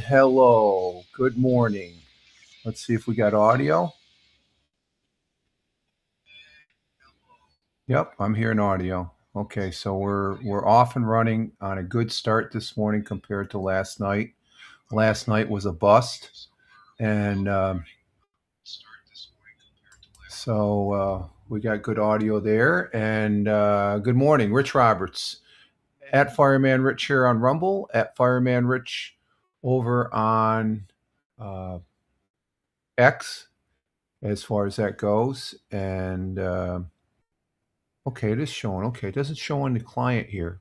hello. Good morning. Let's see if we got audio. Yep, I'm hearing audio. Okay, so we're off and running on a good start this morning compared to last night. Last night was a bust, and so we got good audio there. And good morning, Rich Roberts at Fireman Rich here on Rumble, at Fireman Rich over on uh, X as far as that goes, and okay, it is showing. Okay, it doesn't show on the client here.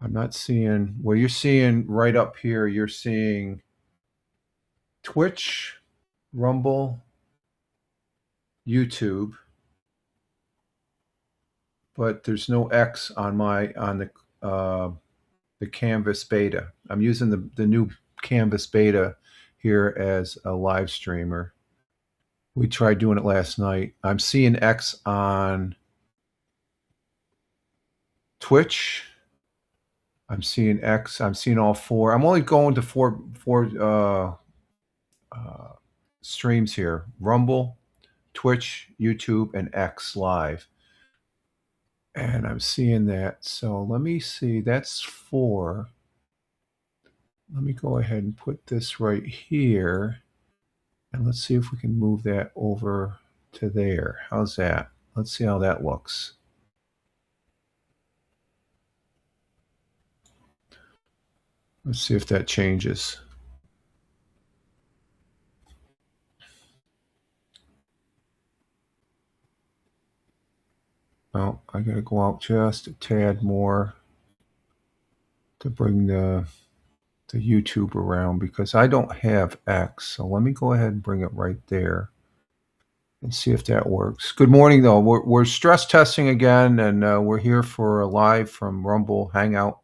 I'm not seeing well, you're seeing right up here, you're seeing Twitch, Rumble, YouTube, but there's no X on the Canvas beta. I'm using the new Canvas beta here as a live streamer. We tried doing it last night. I'm seeing X on Twitch. I'm seeing X. I'm seeing all four. I'm only going to four streams here: Rumble, Twitch, YouTube, and X Live. And I'm seeing that. So let me see. That's four. Let me go ahead and put this right here. And let's see if we can move that over to there. How's that? Let's see how that looks. Let's see if that changes. Oh, I got to go out just a tad more to bring the YouTube around because I don't have X. So let me go ahead and bring it right there and see if that works. Good morning, though. We're stress testing again, and we're here for a live from Rumble Hangout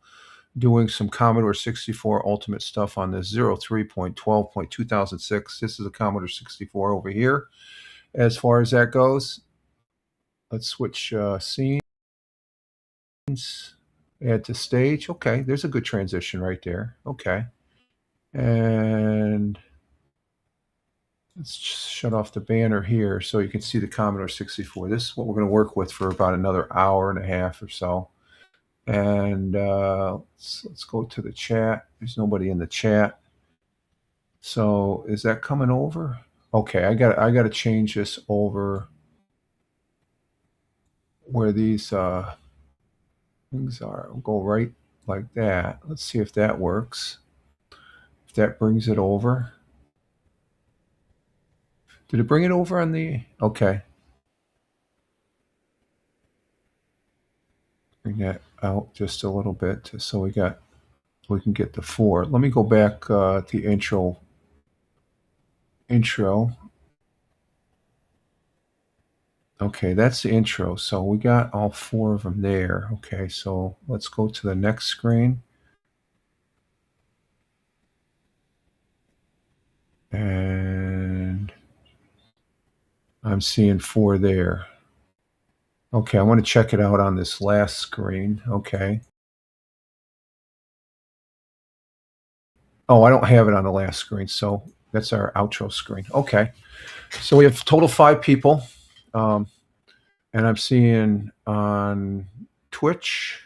doing some Commodore 64 Ultimate stuff on this 03.12.2006. This is a Commodore 64 over here. As far as that goes, let's switch scenes. Add to stage. Okay, there's a good transition right there. Okay. And let's shut off the banner here so you can see the Commodore 64. This is what we're going to work with for about another hour and a half or so. And let's go to the chat. There's nobody in the chat. So is that coming over? Okay, I got to change this over where these things are. I'll go right like that. Let's see if that works. If that brings it over. Did it bring it over on the? Okay. Bring that out just a little bit so we can get the four. Let me go back to the intro. Okay, that's the intro. So we got all four of them there. Okay, so let's go to the next screen. And I'm seeing four there. Okay, I want to check it out on this last screen. Okay. Oh, I don't have it on the last screen, so that's our outro screen. Okay. So we have total 5 people. And I'm seeing on Twitch,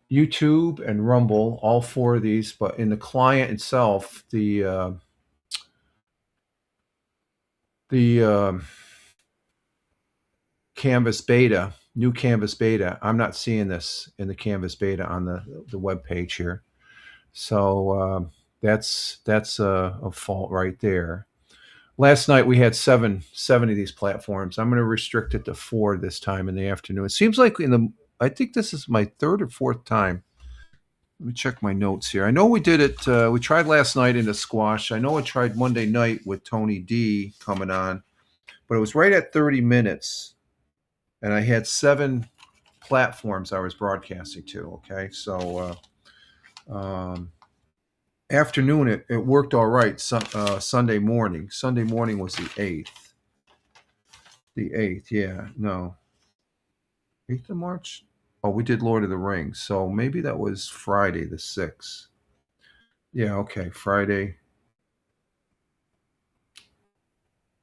YouTube, and Rumble, all 4 of these, but in the client itself, the Canvas beta, new Canvas beta, I'm not seeing this in the Canvas beta on the web page here. So that's a fault right there. Last night we had seven of these platforms. I'm going to restrict it to 4 this time in the afternoon. It seems like I think this is my 3rd or 4th time. Let me check my notes here. I know we did it. We tried last night in the squash. I know I tried Monday night with Tony D coming on, but it was right at 30 minutes, and I had 7 platforms I was broadcasting to. Okay, so afternoon it worked all right. Sunday morning. Sunday morning was the 8th. The 8th, yeah, no. 8th of March? Oh, we did Lord of the Rings. So maybe that was Friday the 6th. Yeah, okay. Friday.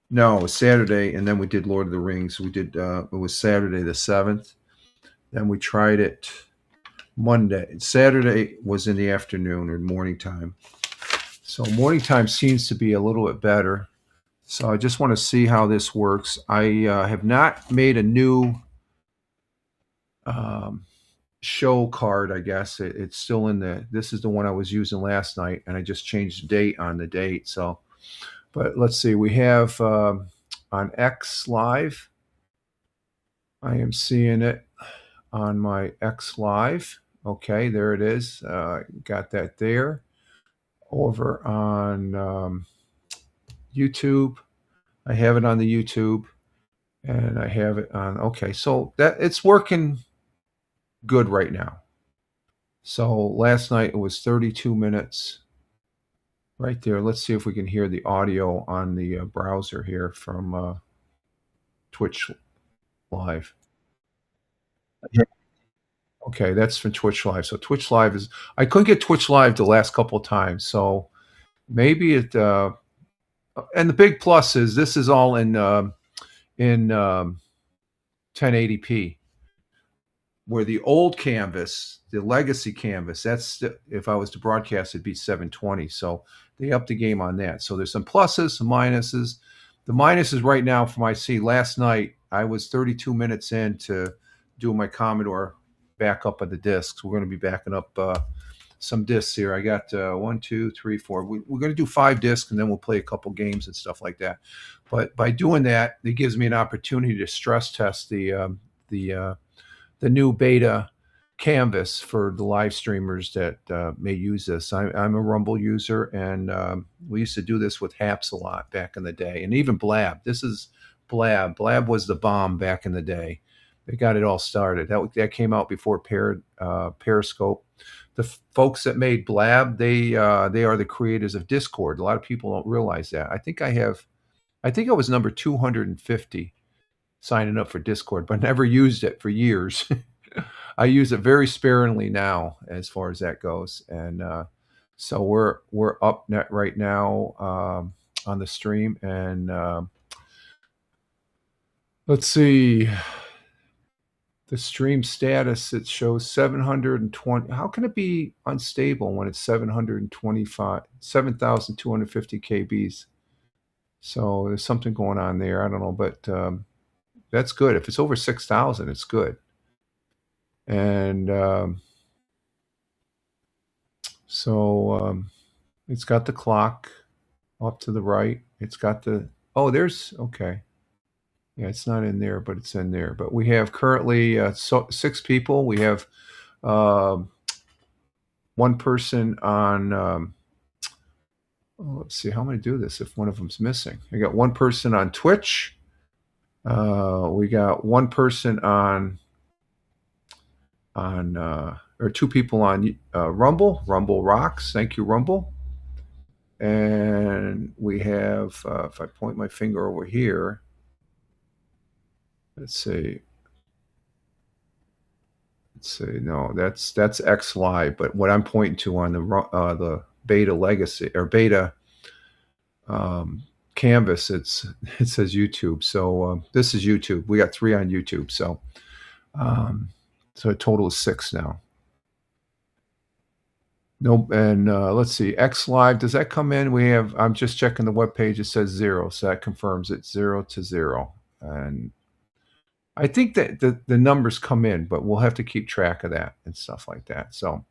No, it was Saturday, and then we did Lord of the Rings. We did. It was Saturday the 7th. Then we tried it Monday. Saturday was in the afternoon or morning time. So morning time seems to be a little bit better. So I just want to see how this works. I have not made a new um, show card. I guess it's still in the. This is the one I was using last night, and I just changed the date on the date. So, but let's see. We have on X Live. I am seeing it on my X Live. Okay, there it is. Got that there. Over on YouTube. I have it on the YouTube, and I have it on. Okay, so that it's working good right now. So last night it was 32 minutes right there. Let's see if we can hear the audio on the browser here from Twitch Live. Yeah. Okay, that's from Twitch Live. So Twitch Live is. I couldn't get Twitch Live the last couple of times, so maybe it. And the big plus is this is all in 1080p. Where the old canvas, the legacy canvas, that's if I was to broadcast, it'd be 720. So they upped the game on that. So there's some pluses, some minuses. The minuses right now from I see last night, I was 32 minutes in to do my Commodore backup of the discs. We're going to be backing up some discs here. I got one, two, three, four. We're going to do 5 discs, and then we'll play a couple games and stuff like that. But by doing that, it gives me an opportunity to stress test the the new beta canvas for the live streamers that may use this. I'm a Rumble user, and we used to do this with Haps a lot back in the day, and even Blab. This is Blab. Blab was the bomb back in the day. They got it all started. That came out before Periscope. The folks that made Blab, they are the creators of Discord. A lot of people don't realize that. I think I was number 250 signing up for Discord, but never used it for years. I use it very sparingly now, as far as that goes, and so we're up net right now on the stream, and let's see the stream status. It shows 720. How can it be unstable when it's 725, 7,250 kbs? So there's something going on there. I don't know, but that's good. If it's over 6,000, it's good. And so it's got the clock off to the right. It's got the, oh, there's, okay. Yeah, it's not in there, but it's in there. But we have currently 6 people. We have uh, one person on, oh, let's see, how am I going to do this if one of them's missing? I got one person on Twitch. We got one person on or 2 people on Rumble. Rumble rocks. Thank you, Rumble. And we have, if I point my finger over here, let's see. No, that's X Live. But what I'm pointing to on the beta legacy or beta canvas, it says YouTube. So this is YouTube. We got 3 on YouTube. So so a total of 6 now. No, and let's see, X Live, does that come in? We have, I'm just checking the web page. It says 0, so that confirms it's 0 to 0. And I think that the numbers come in, but we'll have to keep track of that and stuff like that. So,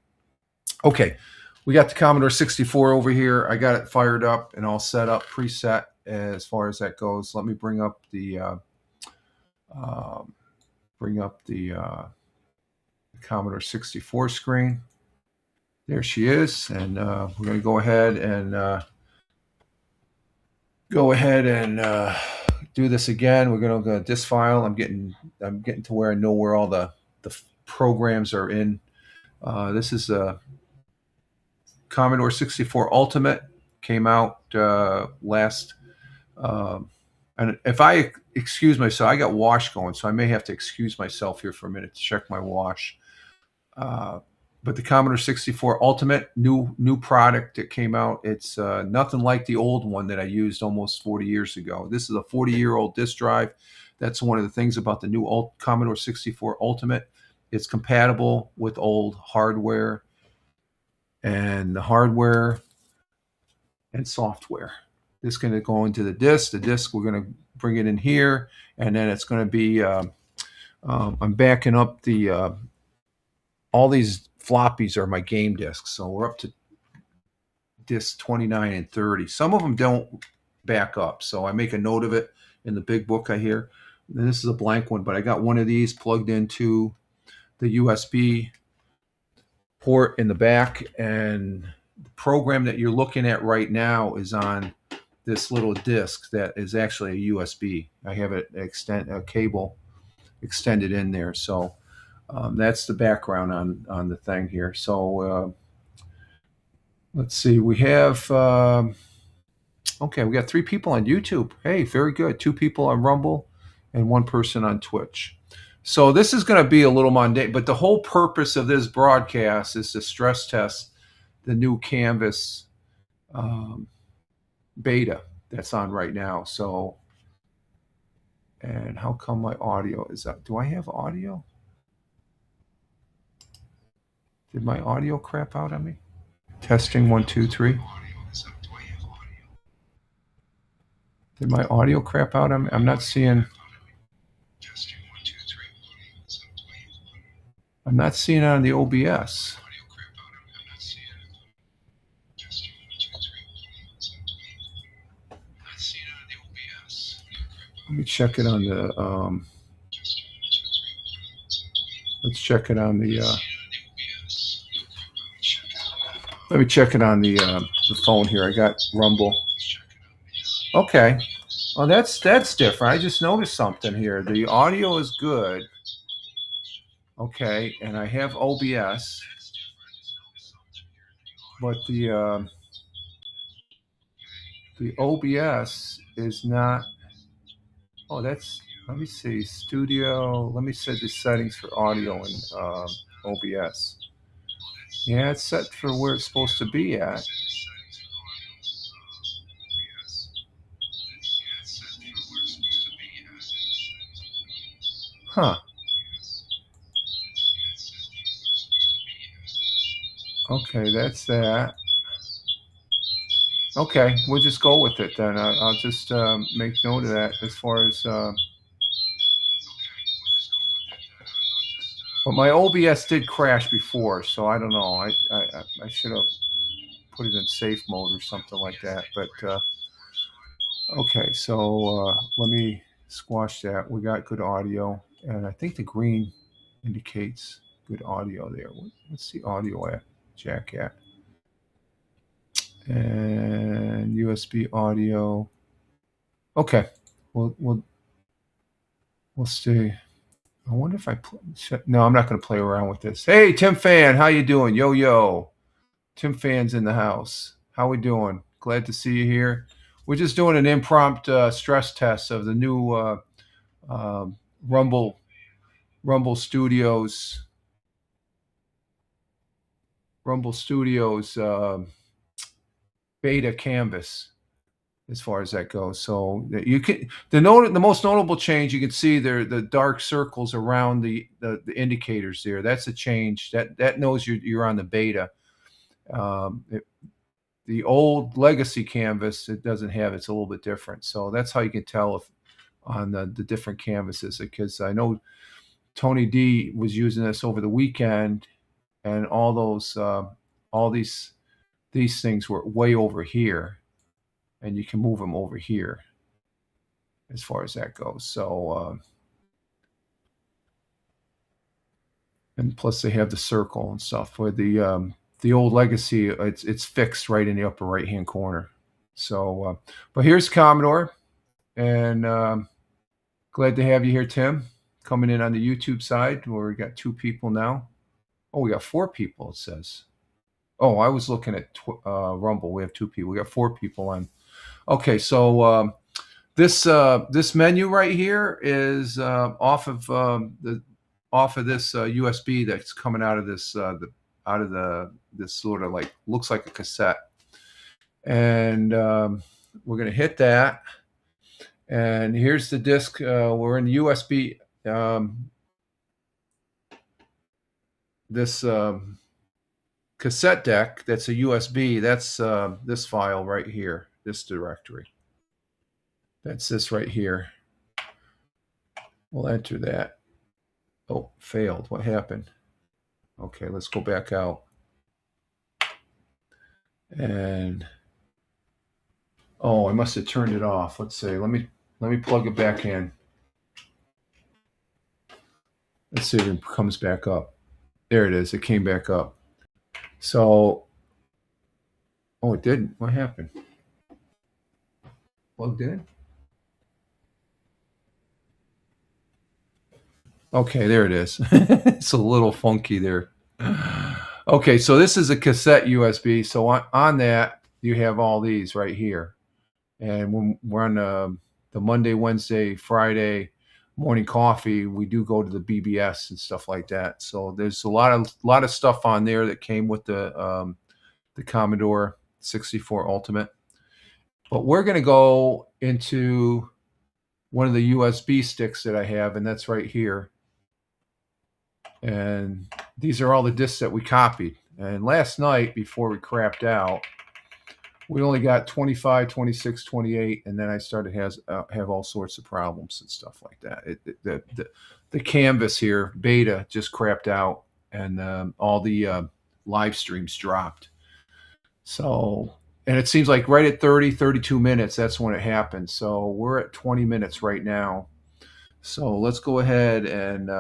okay, we got the Commodore 64 over here. I got it fired up and all set up, preset as far as that goes. Let me bring up the Commodore 64 screen. There she is, and we're going to go ahead and do this again. We're going to go to this file. I'm getting to where I know where all the programs are in. This is a Commodore 64 Ultimate. Came out last. And if I excuse myself, I got wash going, so I may have to excuse myself here for a minute to check my wash. but the Commodore 64 Ultimate, new product that came out. It's nothing like the old one that I used almost 40 years ago. This is a 40-year-old disk drive. That's one of the things about the new Commodore 64 Ultimate. It's compatible with old hardware, and the hardware and software. This is going to go into the disk. The disk, we're going to bring it in here, and then it's going to be, I'm backing up the, all these floppies are my game disks. So we're up to disk 29 and 30. Some of them don't back up. So I make a note of it in the big book I hear. And this is a blank one, but I got one of these plugged into the USB port in the back, and the program that you're looking at right now is on this little disc that is actually a USB. I have a cable extended in there. So that's the background on the thing here. So let's see. We have okay. We got 3 people on YouTube. Hey, very good. 2 people on Rumble, and 1 person on Twitch. So this is going to be a little mundane, but the whole purpose of this broadcast is to stress test the new Canvas beta that's on right now. So, and how come my audio is up? Do I have audio? Did my audio crap out on me? Testing 1, 2, 3. Did my audio crap out on me? I'm not seeing. I'm not seeing it on the OBS. Let me check it on the. Let's check it on the. Let me check it on the phone here. I got Rumble. Okay. Oh, that's different. I just noticed something here. The audio is good. Okay, and I have OBS, but the OBS is not. Oh, that's. Let me see. Studio. Let me set the settings for audio in OBS. Yeah, it's set for where it's supposed to be at. Huh. Okay, that's that. Okay, we'll just go with it then. I'll just make note of that as far as. But my OBS did crash before, so I don't know. I should have put it in safe mode or something like that. But okay, so let me squash that. We got good audio, and I think the green indicates good audio there. What's the audio at? Jack at? And USB audio. Okay, we'll stay. I wonder if I no, I'm not going to play around with this. Hey, Tim Fan, how you doing? Yo. Tim Fan's in the house. How we doing? Glad to see you here. We're just doing an impromptu stress test of the new Rumble Studios beta canvas, as far as that goes. So you can the most notable change you can see there, the dark circles around the indicators there. That's a change that knows you're on the beta. The old legacy canvas, it doesn't have. It's a little bit different. So that's how you can tell if on the different canvases, because I know Tony D was using this over the weekend, and all these things were way over here, and you can move them over here as far as that goes. So and plus they have the circle and stuff. For the old legacy, it's fixed right in the upper right hand corner. So but here's Commodore, and glad to have you here, Tim, coming in on the YouTube side, where we got 2 people now. Oh, we got 4 people, it says. Oh, I was looking at Rumble. We have 2 people. We got 4 people on. Okay, so this menu right here is off of this USB that's coming out of this out of this sort of like looks like a cassette, and we're going to hit that. And here's the disc. We're in USB. This cassette deck that's a USB. That's this file right here. This directory. That's this right here. We'll enter that. Oh, failed. What happened? Okay, let's go back out. And oh, I must have turned it off. Let's see. Let me plug it back in. Let's see if it comes back up. There it is. It came back up. So, oh, it didn't. What happened? Plugged in? Okay, there it is. It's a little funky there. Okay, so this is a cassette USB. So on that, you have all these right here. And when we're on the Monday, Wednesday, Friday morning coffee, we do go to the BBS and stuff like that. So there's a lot of stuff on there that came with the Commodore 64 Ultimate. But we're going to go into one of the USB sticks that I have, and that's right here. And these are all the discs that we copied. And last night, before we crapped out, we only got 25, 26, 28, and then I started have all sorts of problems and stuff like that. The canvas here, beta, just crapped out, and all the live streams dropped. So, and it seems like right at 30, 32 minutes, that's when it happened. So we're at 20 minutes right now. So let's go ahead and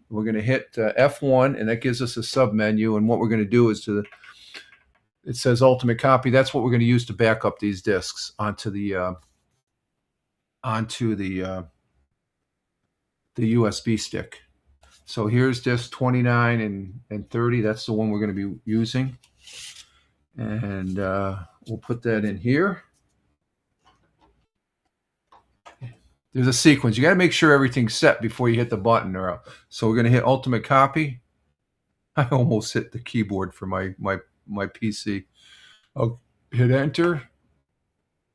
we're going to hit F1, and that gives us a sub menu. And what we're going to do is it says Ultimate Copy. That's what we're going to use to back up these discs onto the USB stick. So here's disc 29 and 30. That's the one we're going to be using. And we'll put that in here. There's a sequence. You got to make sure everything's set before you hit the button. So we're going to hit Ultimate Copy. I almost hit the keyboard for my PC. I'll hit Enter.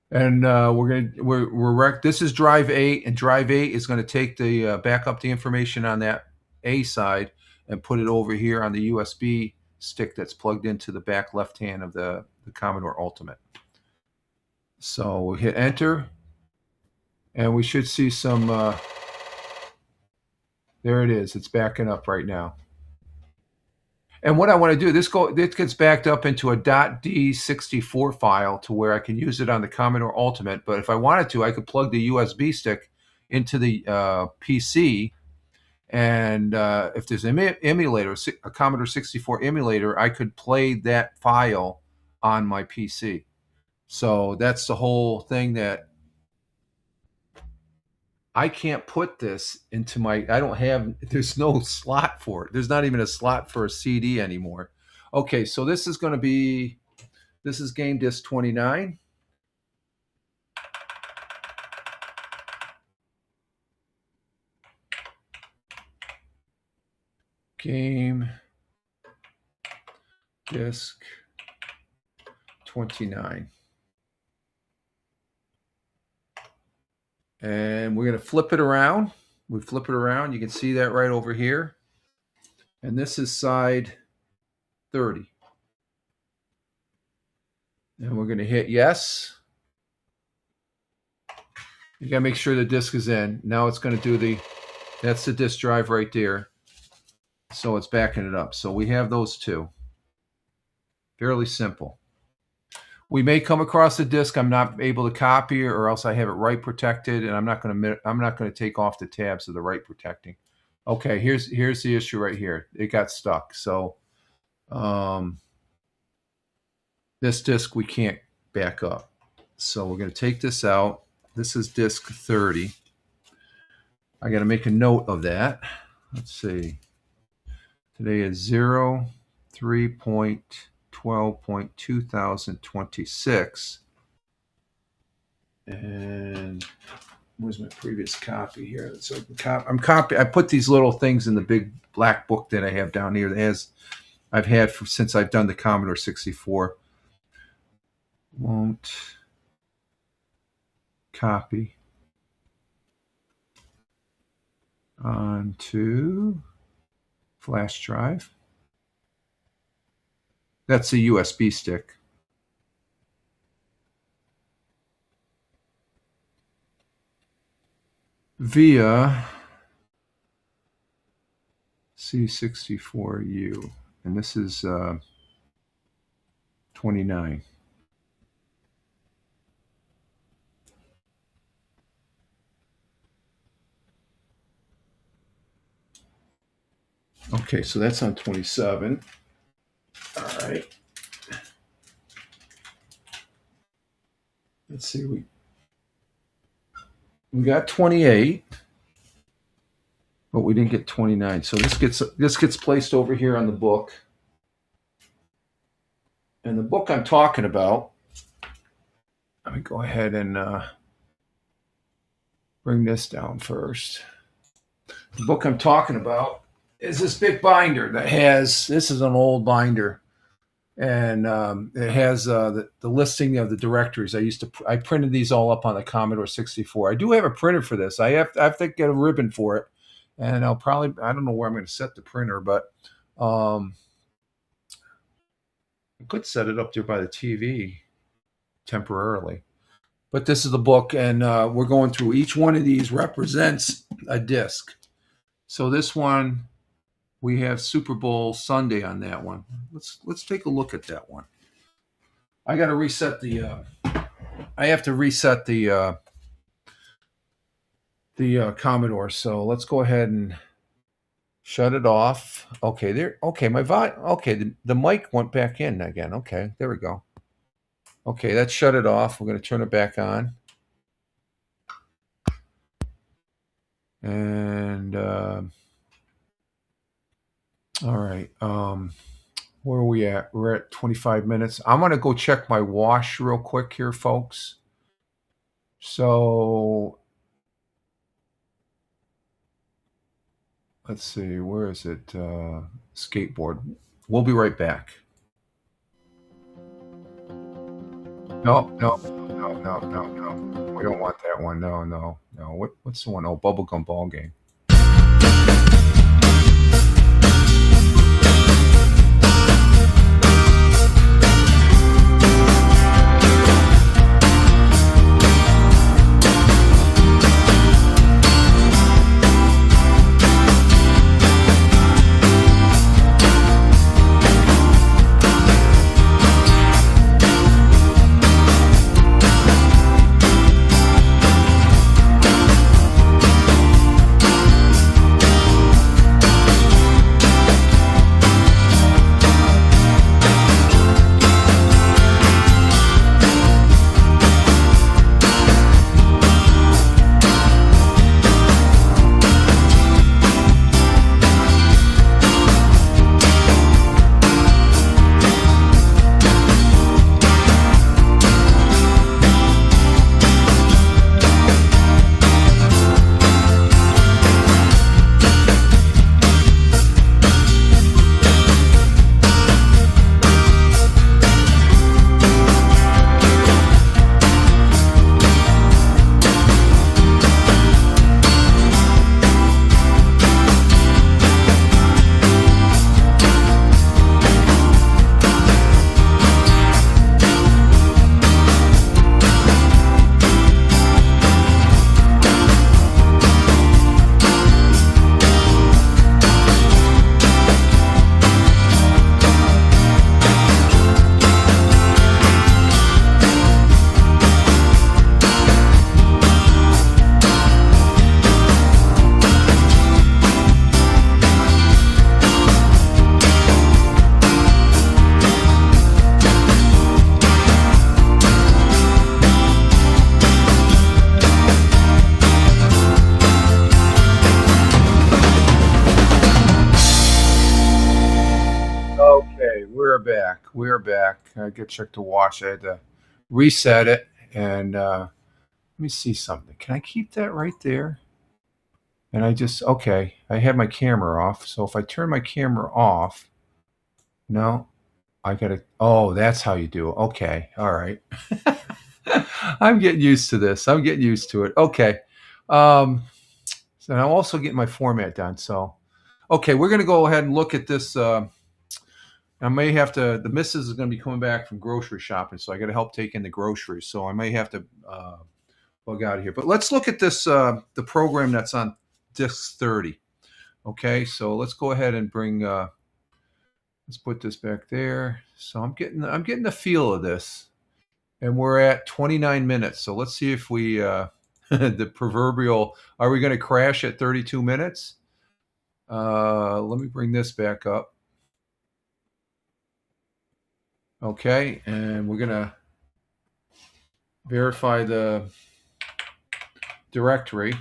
And this is drive 8, and drive 8 is going to take the back up the information on that A side and put it over here on the USB stick that's plugged into the back left hand of the Commodore Ultimate. So we'll hit Enter, and we should see some. There it is. It's backing up right now. And what I want to do, this gets backed up into a .d64 file to where I can use it on the Commodore Ultimate. But if I wanted to, I could plug the USB stick into the PC. And if there's an emulator, a Commodore 64 emulator, I could play that file on my PC. So that's the whole thing, that I can't put this into there's no slot for it. There's not even a slot for a CD anymore. Okay, so this is game disc 29. Game disc 29. And we're going to flip it around. We flip it around. You can see that right over here. And this is side 30. And we're going to hit yes. You got to make sure the disk is in. Now it's going to do that's the disk drive right there. So it's backing it up. So we have those two. Fairly simple. We may come across a disk I'm not able to copy, or else I have it write protected, and I'm not going to take off the tabs of the write protecting. Okay, here's the issue right here. It got stuck. So this disk we can't back up. So we're going to take this out. This is disk 30. I got to make a note of that. Let's see. Today is 03.12.2026. And where's my previous copy here? So I put these little things in the big black book that I have down here that has I've had since I've done the Commodore 64. Won't copy onto flash drive. That's a USB stick. Via C64U. And this is 29. Okay, so that's on 27. All right. Let's see. We got 28, but we didn't get 29. So this gets placed over here on the book. And the book I'm talking about, let me go ahead and bring this down first. The book I'm talking about is this big binder that has, this is an old binder, and it has the listing of the directories. I printed these all up on the Commodore 64. I do have a printer for this. I have to get a ribbon for it, and I don't know where I'm going to set the printer, but I could set it up there by the TV temporarily. But this is the book, and we're going through each one of these represents a disc. So this one, we have Super Bowl Sunday on that one. Let's take a look at that one. I got to reset the. I have to reset the Commodore. So let's go ahead and shut it off. Okay, there. Okay, my volume. Okay, the mic went back in again. Okay, there we go. Okay, that shut it off. We're going to turn it back on. And all right. Where are we at? We're at 25 minutes. I'm going to go check my wash real quick here, folks. So let's see. Where is it? Skateboard. We'll be right back. No. We don't want that one. No. What's the one? Oh, Bubblegum Ball Game. We're back. I get checked to wash. I had to reset it. And let me see something. Can I keep that right there? And I had my camera off. So if I turn my camera off, No, I gotta. Oh, that's how you do it. Okay, all right. I'm getting used to this. I'm getting used to it. Okay. Um, so I'm also getting my format done. So, okay, we're gonna go ahead and look at this. I may have to. The missus is gonna be coming back from grocery shopping, so I got to help take in the groceries. So I may have to bug out of here. But let's look at this. The program that's on disk 30. Okay, so let's go ahead and bring. Let's put this back there. So I'm getting the feel of this, and we're at 29 minutes. So let's see if we the proverbial. Are we going to crash at 32 minutes? Let me bring this back up. Okay, and we're gonna verify the directory.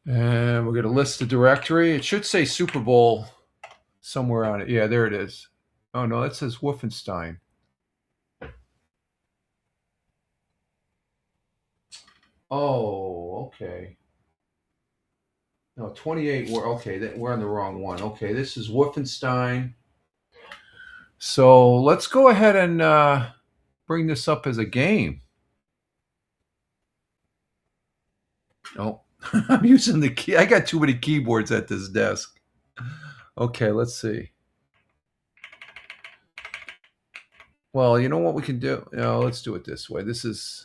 And we're going to list the directory. It should say Super Bowl somewhere on it. Yeah, there it is. Oh, no, that says Wolfenstein. Oh, okay. No, 28. We're on the wrong one. Okay, this is Wolfenstein. So let's go ahead and bring this up as a game. Oh, I'm using the key. I got too many keyboards at this desk. Okay, let's see. Well, you know what we can do? No, let's do it this way. It's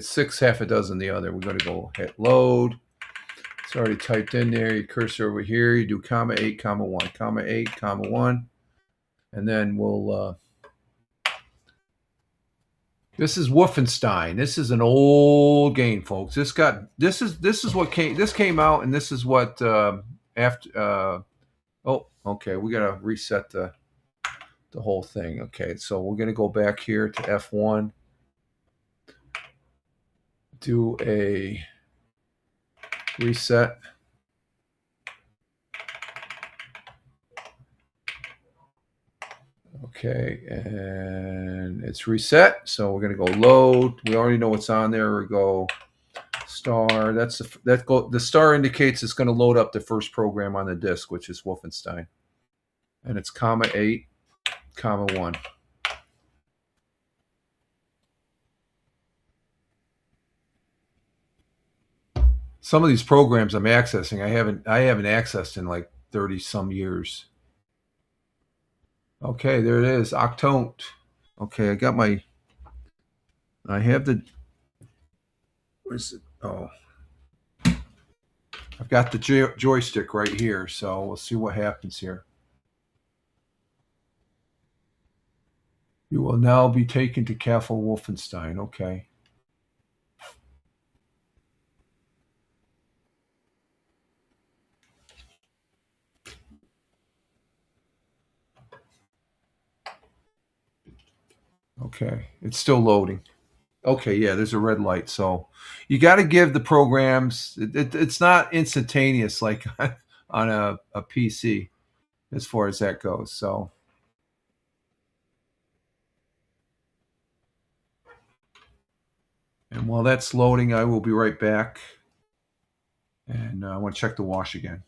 six, half a dozen the other. We're going to go hit load. It's already typed in there. You cursor over here. You do comma 8, comma 1, comma 8, comma 1. And then we'll. This is Wolfenstein. This is an old game, folks. This came out, and this is what after. Oh, okay. We gotta reset the whole thing. Okay, so we're gonna go back here to F1. Do a reset. Okay, and it's reset. So we're gonna go load. We already know what's on there. We go star. The star indicates it's going to load up the first program on the disk, which is Wolfenstein, and it's comma 8, comma 1. Some of these programs I'm accessing, I haven't accessed in like 30 some years. Okay, there it is. Octont. Okay, I have the. Where's it? Oh, I've got the joystick right here. So we'll see what happens here. You will now be taken to Castle Wolfenstein. Okay. Okay. It's still loading. Okay, yeah, there's a red light. So you got to give the programs. It's not instantaneous like on a PC as far as that goes. So, and while that's loading, I will be right back. And I want to check the wash again.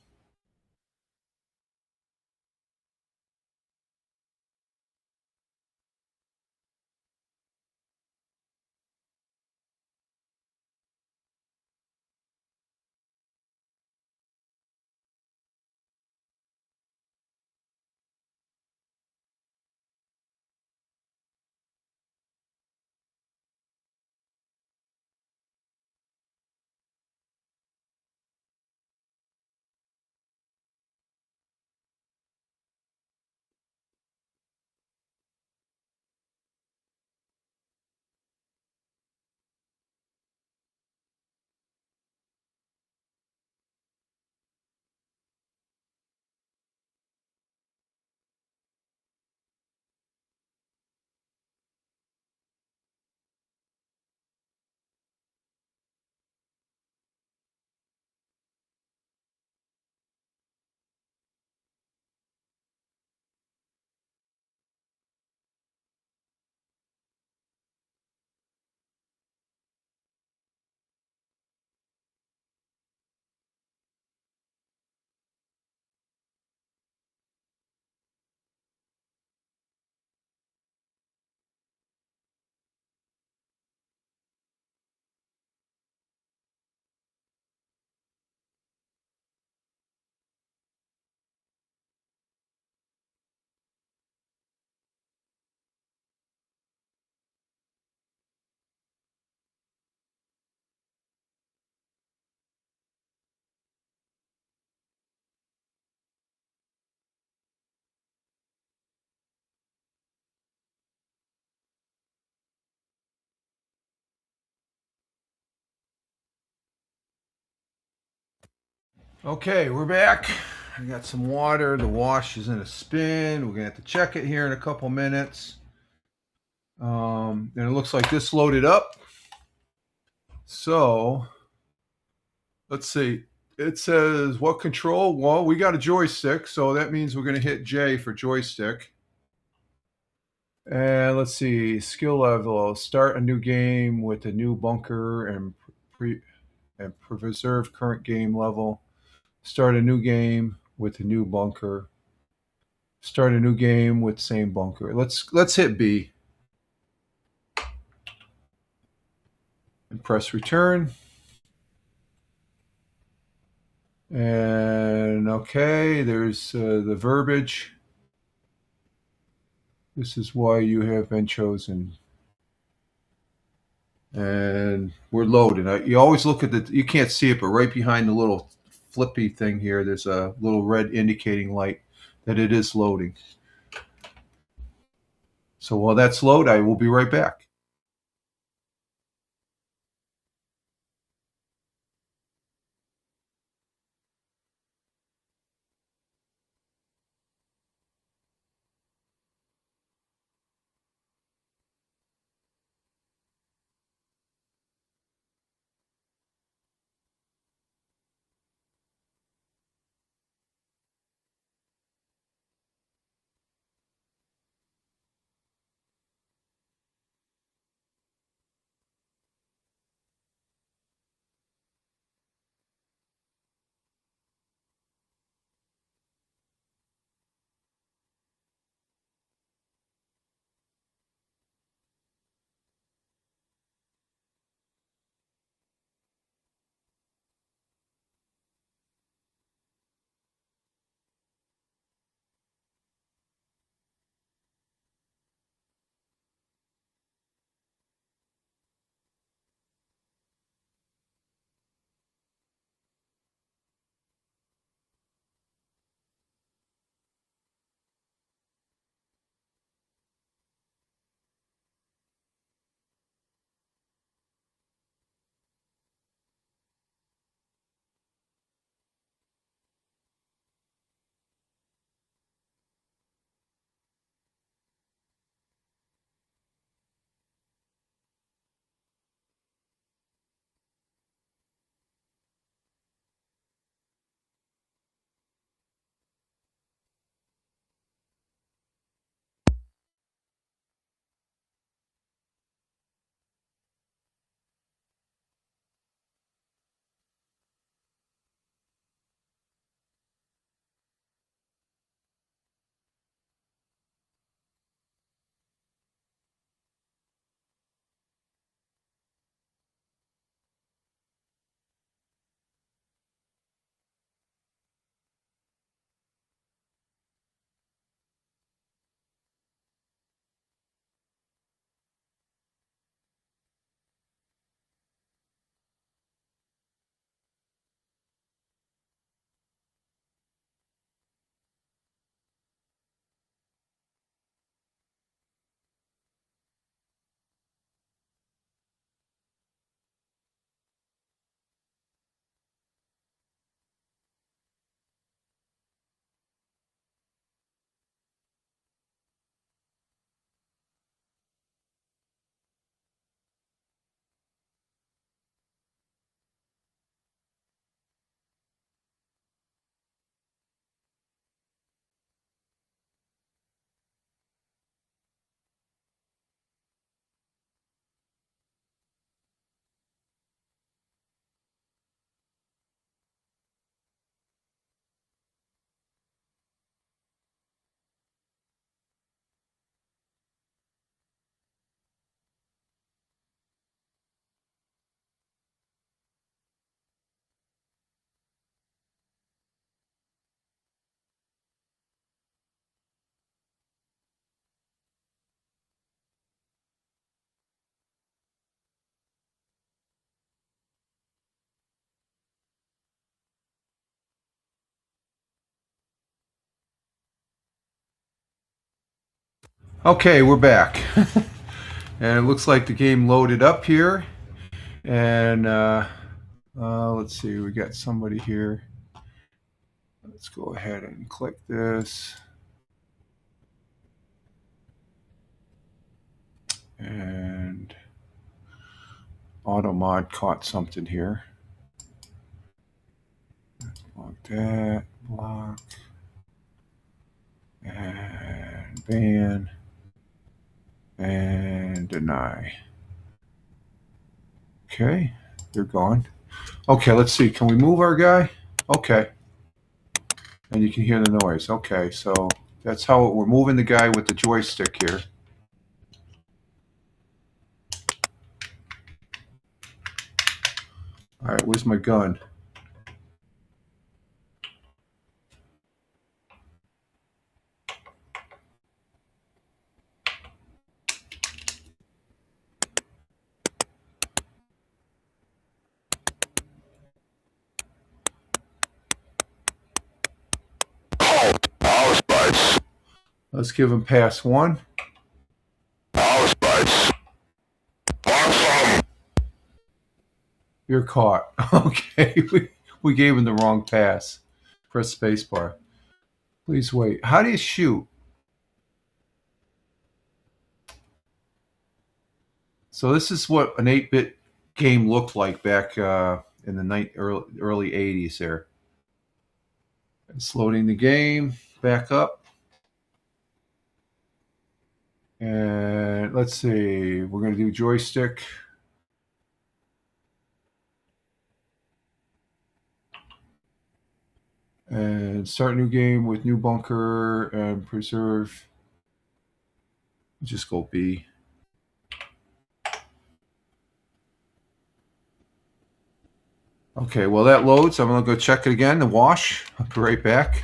Okay, we're back. I got some water. The wash is in a spin. We're gonna have to check it here in a couple minutes. And it looks like this loaded up. So let's see. It says what control? Well, we got a joystick, so that means we're gonna hit J for joystick. And let's see, skill level. Start a new game with a new bunker and preserve current game level. Start a new game with a new bunker. Start a new game with same bunker. Let's hit B and press return. And okay, there's the verbiage. This is why you have been chosen. And we're loading. You always look at you can't see it, but right behind the little flippy thing here, there's a little red indicating light that it is loading. So while that's load, I will be right back. Okay, we're back. And it looks like the game loaded up here. And let's see, we got somebody here. Let's go ahead and click this. And AutoMod caught something here. Block that, block, and ban, and deny. Okay, they're gone. Okay, let's see. Can we move our guy? Okay. And you can hear the noise. Okay, so that's how we're moving the guy with the joystick here. All right, where's my gun? Let's give him pass one. You're caught. Okay, we gave him the wrong pass. Press spacebar. Please wait. How do you shoot? So this is what an 8-bit game looked like back in the early 80s there. It's loading the game. Back up. And let's see. We're going to do joystick. And start new game with new bunker and preserve. Just go B. Okay, well that loads. I'm gonna go check it again, the wash. I'll be right back.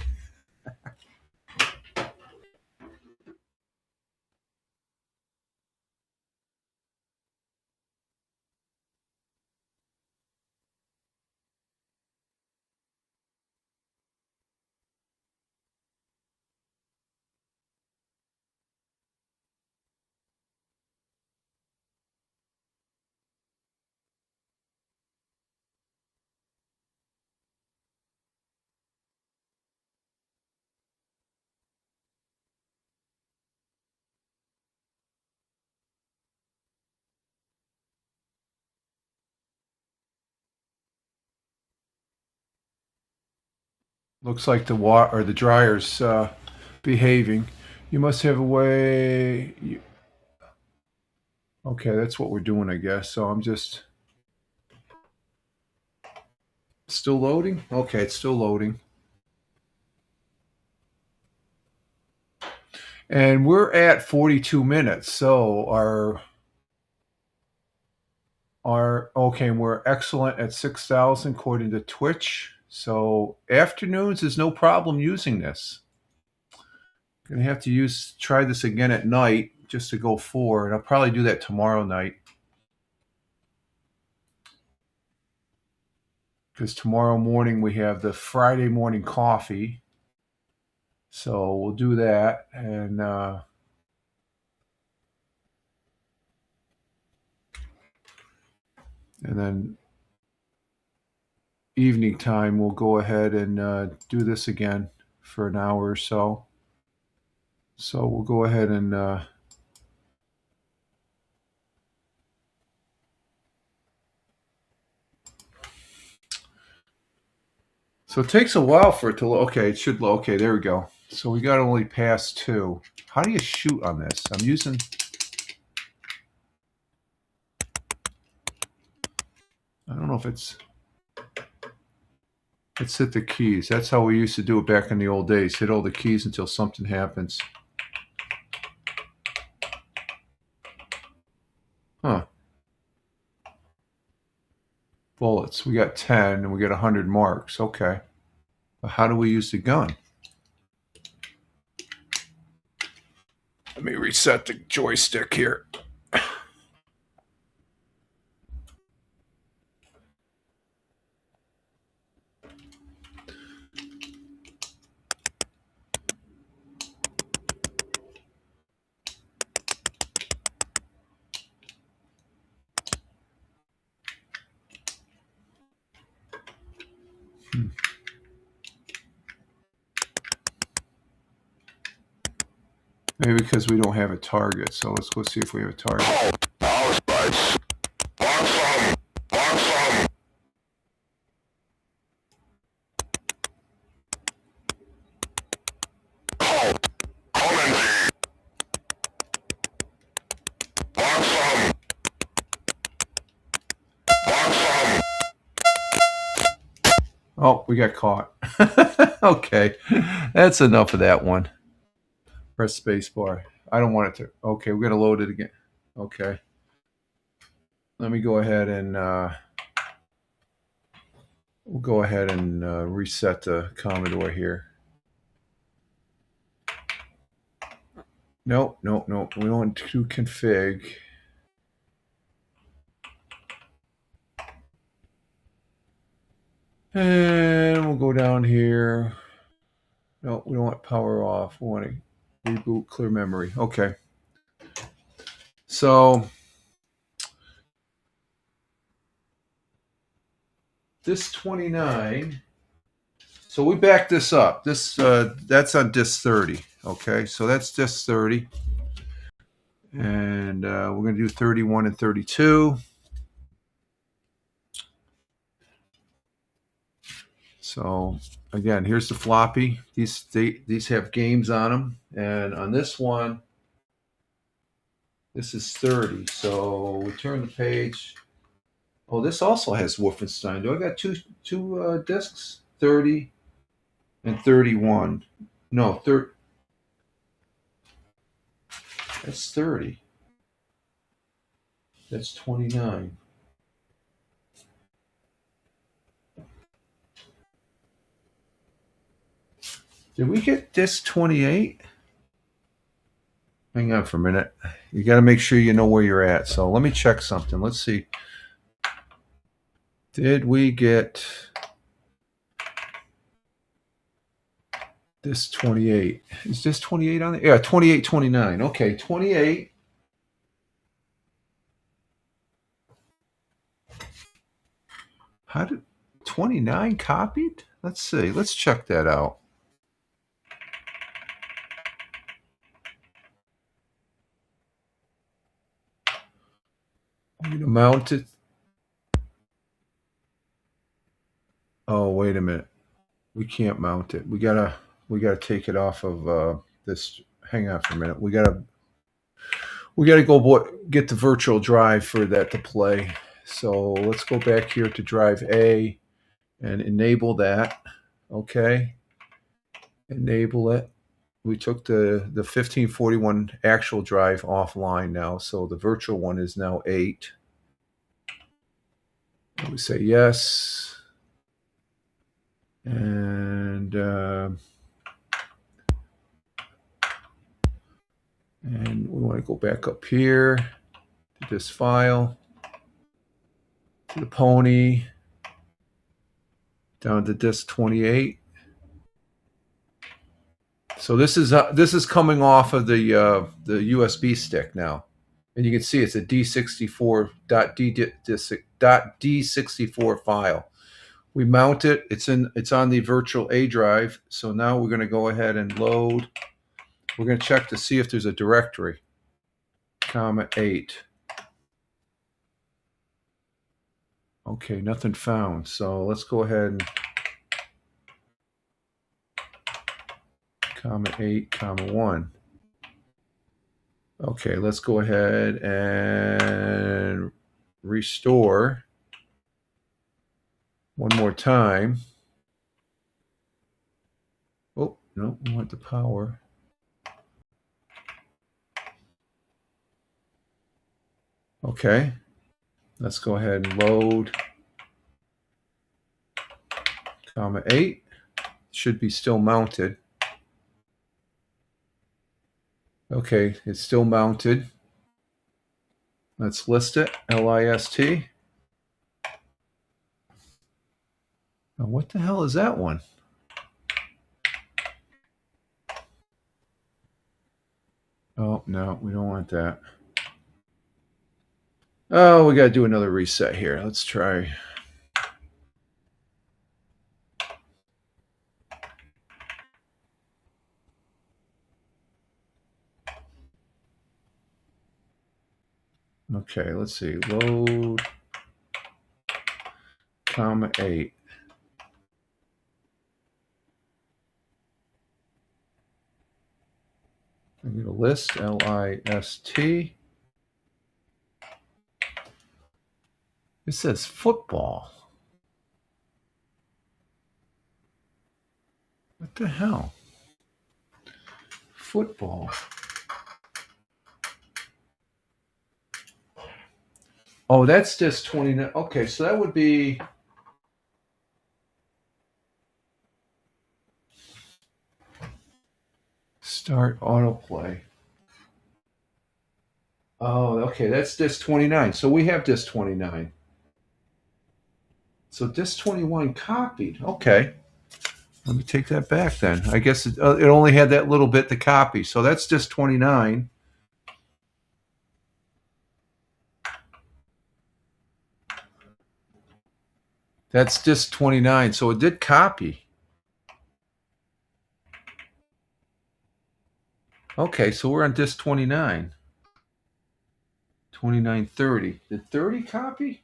Looks like the dryer's behaving. You must have a way. Okay, that's what we're doing, I guess. So I'm just still loading. Okay, it's still loading. And we're at 42 minutes. So our okay, and we're excellent at 6,000 according to Twitch. So afternoons is no problem using this. Gonna have to try this again at night just to go forward. I'll probably do that tomorrow night because tomorrow morning we have the Friday morning coffee. So we'll do that, and then evening time we'll go ahead and do this again for an hour or so. So we'll go ahead and so it takes a while for it to okay, it should okay, there we go. So we got only past 2. How do you shoot on this? I'm using I don't know if it's let's hit the keys. That's how we used to do it back in the old days. Hit all the keys until something happens. Huh. Bullets. We got 10 and we got 100 marks. Okay. But how do we use the gun? Let me reset the joystick here. Maybe because we don't have a target. So let's go see if we have a target. Oh, we got caught. Okay, that's enough of that one. Press spacebar. I don't want it to. Okay, we're gonna load it again. Okay, let me go ahead and we'll go ahead and reset the Commodore here. Nope, nope, nope. We want to config. And we'll go down here. No, we don't want power off. We want to reboot clear memory. Okay. So this 29. So we back this up. This that's on disk 30. Okay, so that's disk 30. And we're going to do 31 and 32. So again, here's the floppy. These have games on them, and on this one, this is 30. So we turn the page. Oh, this also has Wolfenstein. Do I got two discs? 30 and 31. No, that's 30. That's 29. Did we get disc 28? Hang on for a minute. You got to make sure you know where you're at. So let me check something. Let's see. Did we get this 28? Is this 28 on it? Yeah, 28, 29. Okay, 28. How did 29 copied? Let's see. Let's check that out. I'm gonna mount it. Oh, wait a minute. We can't mount it. We gotta take it off of this. Hang on for a minute. We gotta go get the virtual drive for that to play. So let's go back here to drive A and enable that. Okay, enable it. We took the 1541 actual drive offline now, so the virtual one is now 8. We say yes, and we want to go back up here to this file, to the pony, down to disk 28. So this is coming off of the USB stick now, and you can see it's a D64 file. We mount it. It's on the virtual A drive. So now we're going to go ahead and load. We're going to check to see if there's a directory. (8). Okay, nothing found. So let's go ahead and (8), (1). Okay, let's go ahead and restore one more time. Oh, no, we want the power. Okay, let's go ahead and load (8). Should be still mounted. Okay, it's still mounted. Let's list it, LIST. Now, what the hell is that one? Oh, no, we don't want that. Oh, we got to do another reset here. Let's try. Okay, let's see. Load, comma 8. I'm going to list, List. It says football. What the hell? Football. Oh, that's just 29. Okay, so that would be start autoplay. Oh, okay, that's disc 29. So we have disc 29. So disc 21 copied. Okay. Let me take that back then. I guess it only had that little bit to copy. So that's disc 29. That's disc 29. So it did copy. Okay, so we're on disc 29. 2930. Did 30 copy?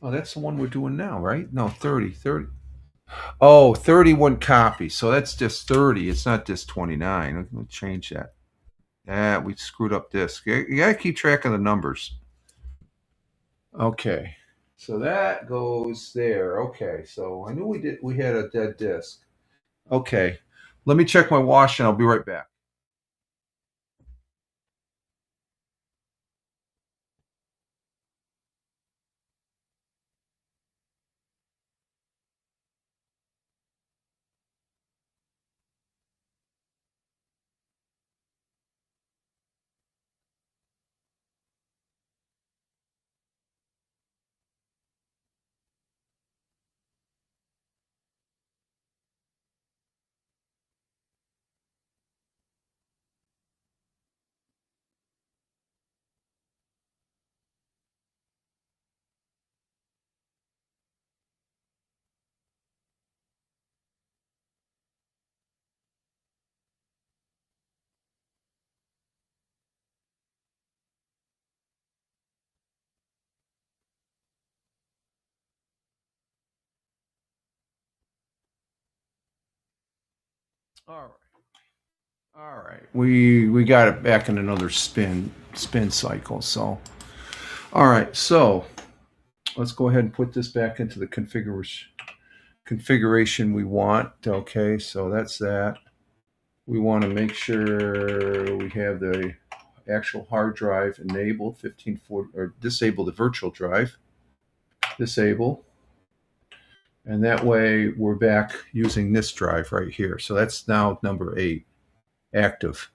Oh, that's the one we're doing now, right? No, 30. 30. Oh, 31 copies. So that's just 30. It's not just 29. Let me change that. Yeah, we screwed up this. You got to keep track of the numbers. Okay. So that goes there. Okay. So I knew we had a dead disc. Okay. Let me check my wash and I'll be right back. All right. All right. We got it back in another spin cycle. So all right. So let's go ahead and put this back into the configuration we want. Okay, so that's that. We want to make sure we have the actual hard drive enabled, 1540, or disable the virtual drive. Disable. And that way we're back using this drive right here. So that's now number 8, active.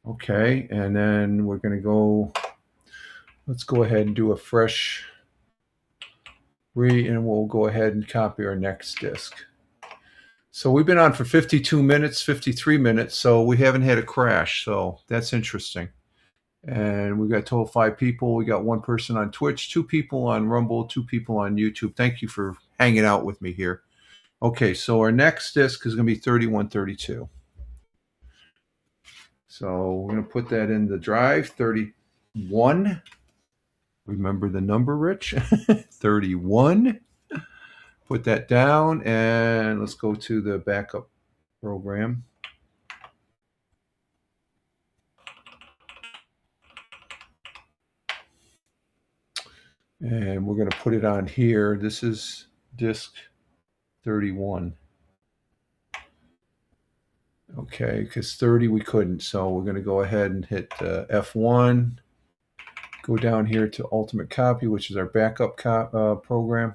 Okay, and then we're going to go, let's go ahead and do a fresh and we'll go ahead and copy our next disk. So we've been on for 52 minutes, 53 minutes, so we haven't had a crash. So that's interesting. And we got total 5 people. We got 1 person on Twitch, 2 people on Rumble, 2 people on YouTube. Thank you for hanging out with me here. Okay, so our next disk is going to be 3132. So we're going to put that in the drive, 31. Remember the number, Rich? 31. Put that down, and let's go to the backup program. And we're going to put it on here. This is disk 31. Okay, because 30 we couldn't. So we're going to go ahead and hit F1. Go down here to Ultimate Copy, which is our backup program.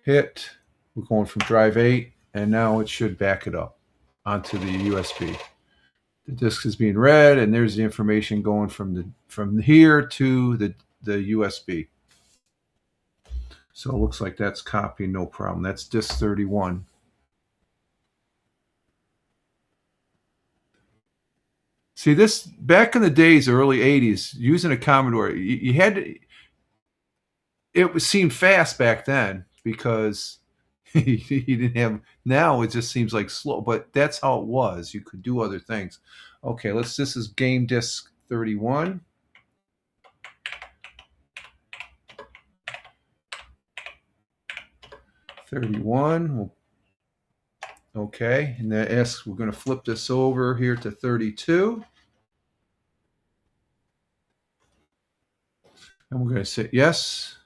Hit. We're going from drive 8, and now it should back it up onto the USB. The disk is being read, and there's the information going from here to the USB. So it looks like that's copying, no problem. That's disk 31. See, this back in the days, early 80s, using a Commodore, you had to, it seemed fast back then because you didn't have, now it just seems like slow, but that's how it was. You could do other things. Okay, this is game disk 31. Okay, and that asks, we're going to flip this over here to 32. And we're going to say yes.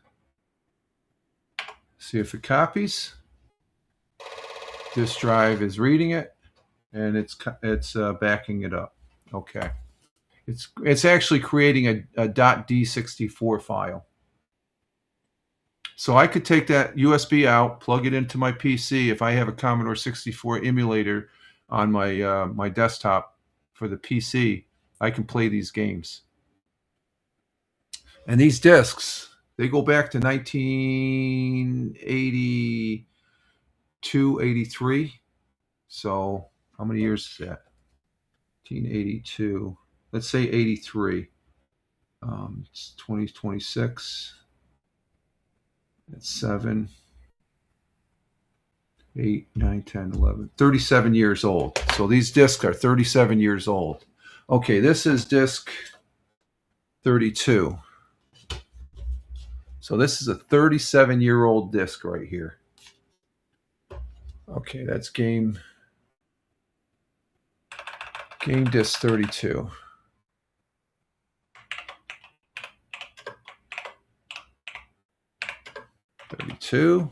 See if it copies. This drive is reading it, and it's backing it up. Okay, it's actually creating a .d64 file. So I could take that USB out, plug it into my PC. If I have a Commodore 64 emulator on my my desktop for the PC, I can play these games. And these discs, they go back to 1982, 83. So how many years is that? 1982. Let's say 83. It's 2026. That's 7, 8, 9, 10, 11. 37 years old. So these discs are 37 years old. Okay, this is disc 32. So this is a 37-year-old disc right here. Okay, that's game disc 32. 32.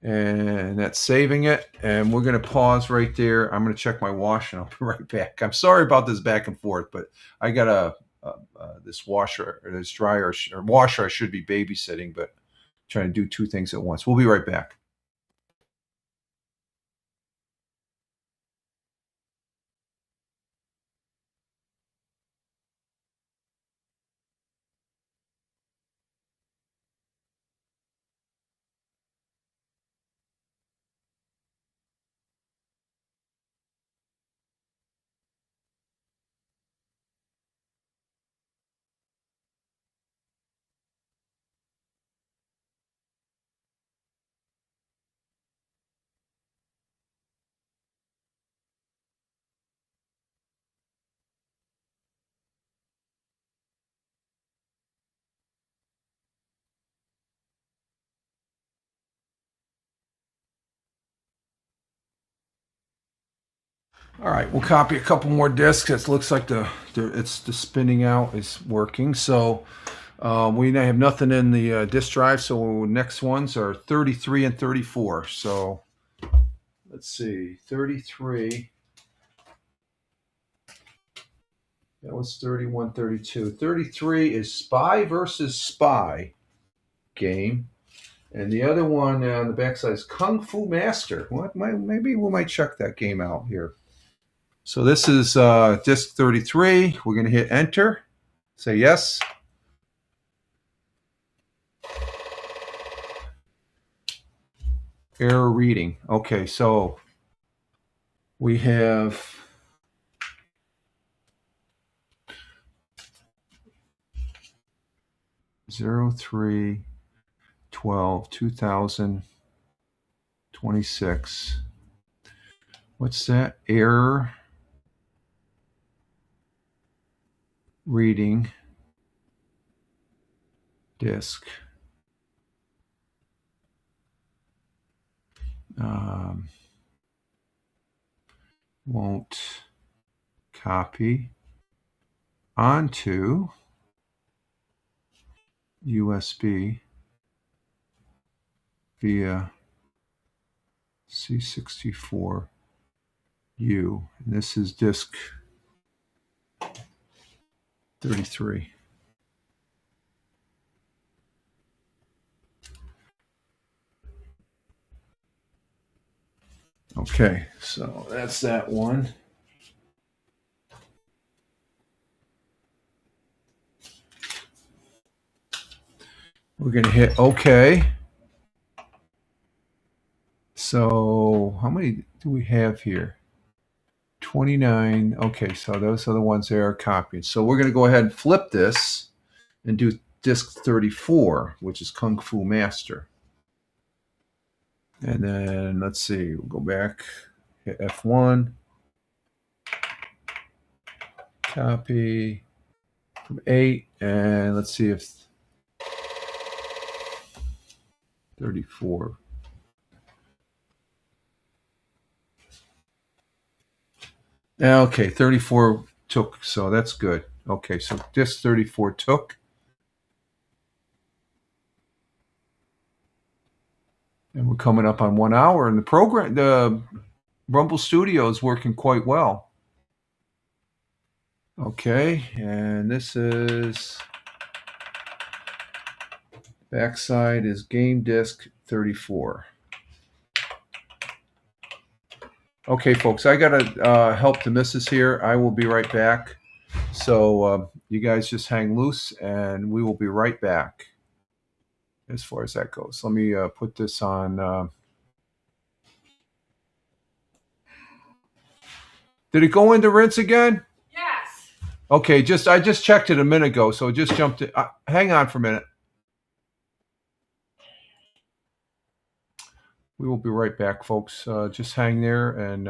And that's saving it. And we're going to pause right there. I'm going to check my wash and I'll be right back. I'm sorry about this back and forth, but I got this washer or this dryer or washer I should be babysitting, but trying to do two things at once. We'll be right back. All right, we'll copy a couple more discs. It looks like the spinning out is working. So we now have nothing in the disk drive. So next ones are 33 and 34. So let's see, 33. That was 31, 32. 33 is Spy versus Spy game. And the other one on the backside is Kung Fu Master. Maybe we might check that game out here. So this is disc 33. We're going to hit enter. Say yes. Error reading. Okay, so we have 03 12 2026. What's that? Error reading disk. Won't copy onto USB via C64U. And this is disk 33. Okay, so that's that one. We're going to hit OK. So how many do we have here? 29. Okay, so those are the ones that are copied. So we're going to go ahead and flip this and do disk 34, which is Kung Fu Master. And then let's see, we'll go back, hit F1. Copy from 8, and let's see if 34. Okay, 34 took, so that's good. Okay, so disk 34 took. And we're coming up on 1 hour, and the Rumble Studio is working quite well. Okay, and this is backside is game disk 34. Okay, folks, I gotta help the missus here. I will be right back. So you guys just hang loose, and we will be right back. As far as that goes, let me put this on. Did it go into rinse again? Yes. Okay, I just checked it a minute ago, so it just jumped in. Hang on for a minute. We will be right back, folks. Just hang there, and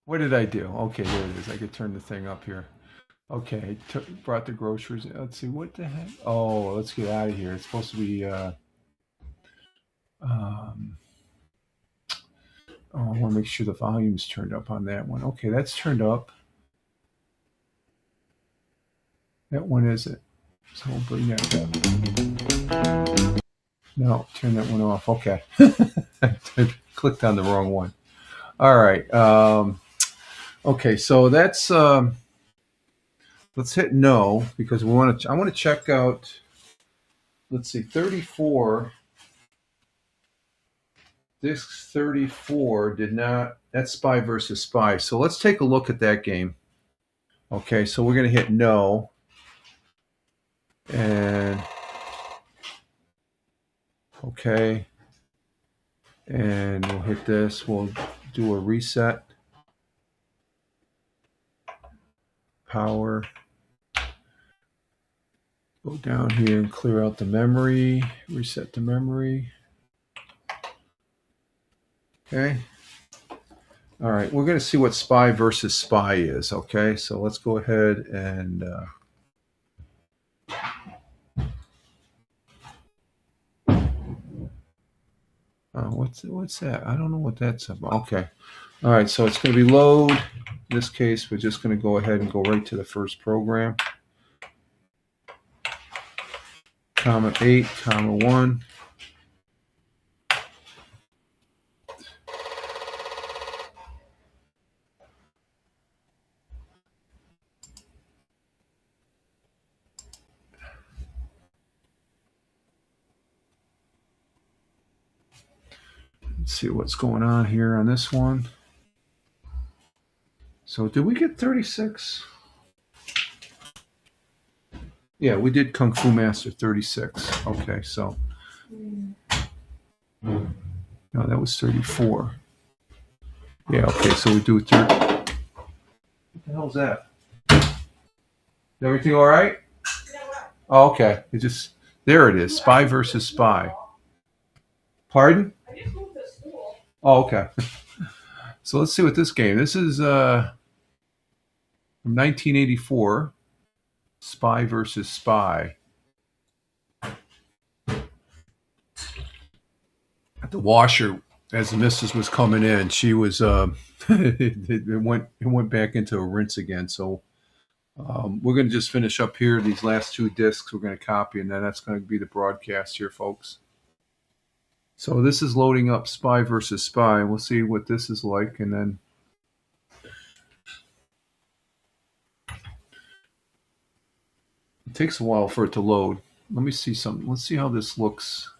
What did I do? Okay, there it is. I could turn the thing up here. Okay, brought the groceries. Let's see, what the heck? Oh, let's get out of here. It's supposed to be. Um, oh, I want to make sure the volume's turned up on that one. Okay, that's turned up. That one isn't. So we'll bring that up. No, turn that one off. Okay. I clicked on the wrong one. All right. Okay, so that's. Let's hit no because we want to. I want to check out. Let's see, 34. Disc 34 did not. That's Spy versus Spy. So let's take a look at that game. Okay, so we're going to hit no. And okay. And we'll hit this. We'll do a reset. Power. Go down here and clear out the memory. Reset the memory. Okay. All right. We're going to see what Spy versus Spy is. Okay. So let's go ahead and. What's that? I don't know what that's about. Okay. All right. So it's going to be load. In this case, we're just going to go ahead and go right to the first program. Comma 8, comma 1. Let's see what's going on here on this one. So did we get 36? Yeah, we did Kung Fu Master 36. Okay, so. No, that was 34. Yeah, okay, so we do 30. What the hell's that? Is everything all right? Oh, okay. It just, there it is. Spy versus Spy. Pardon? I just moved to school. Oh, okay. So let's see what this game. This is from 1984. Spy versus Spy. At the washer, as the missus was coming in, she was it went back into a rinse again. So we're going to just finish up here. These last two discs we're going to copy, and then that's going to be the broadcast here, folks. So this is loading up Spy versus Spy. We'll see what this is like, and then it takes a while for it to load. Let me see something. Let's see how this looks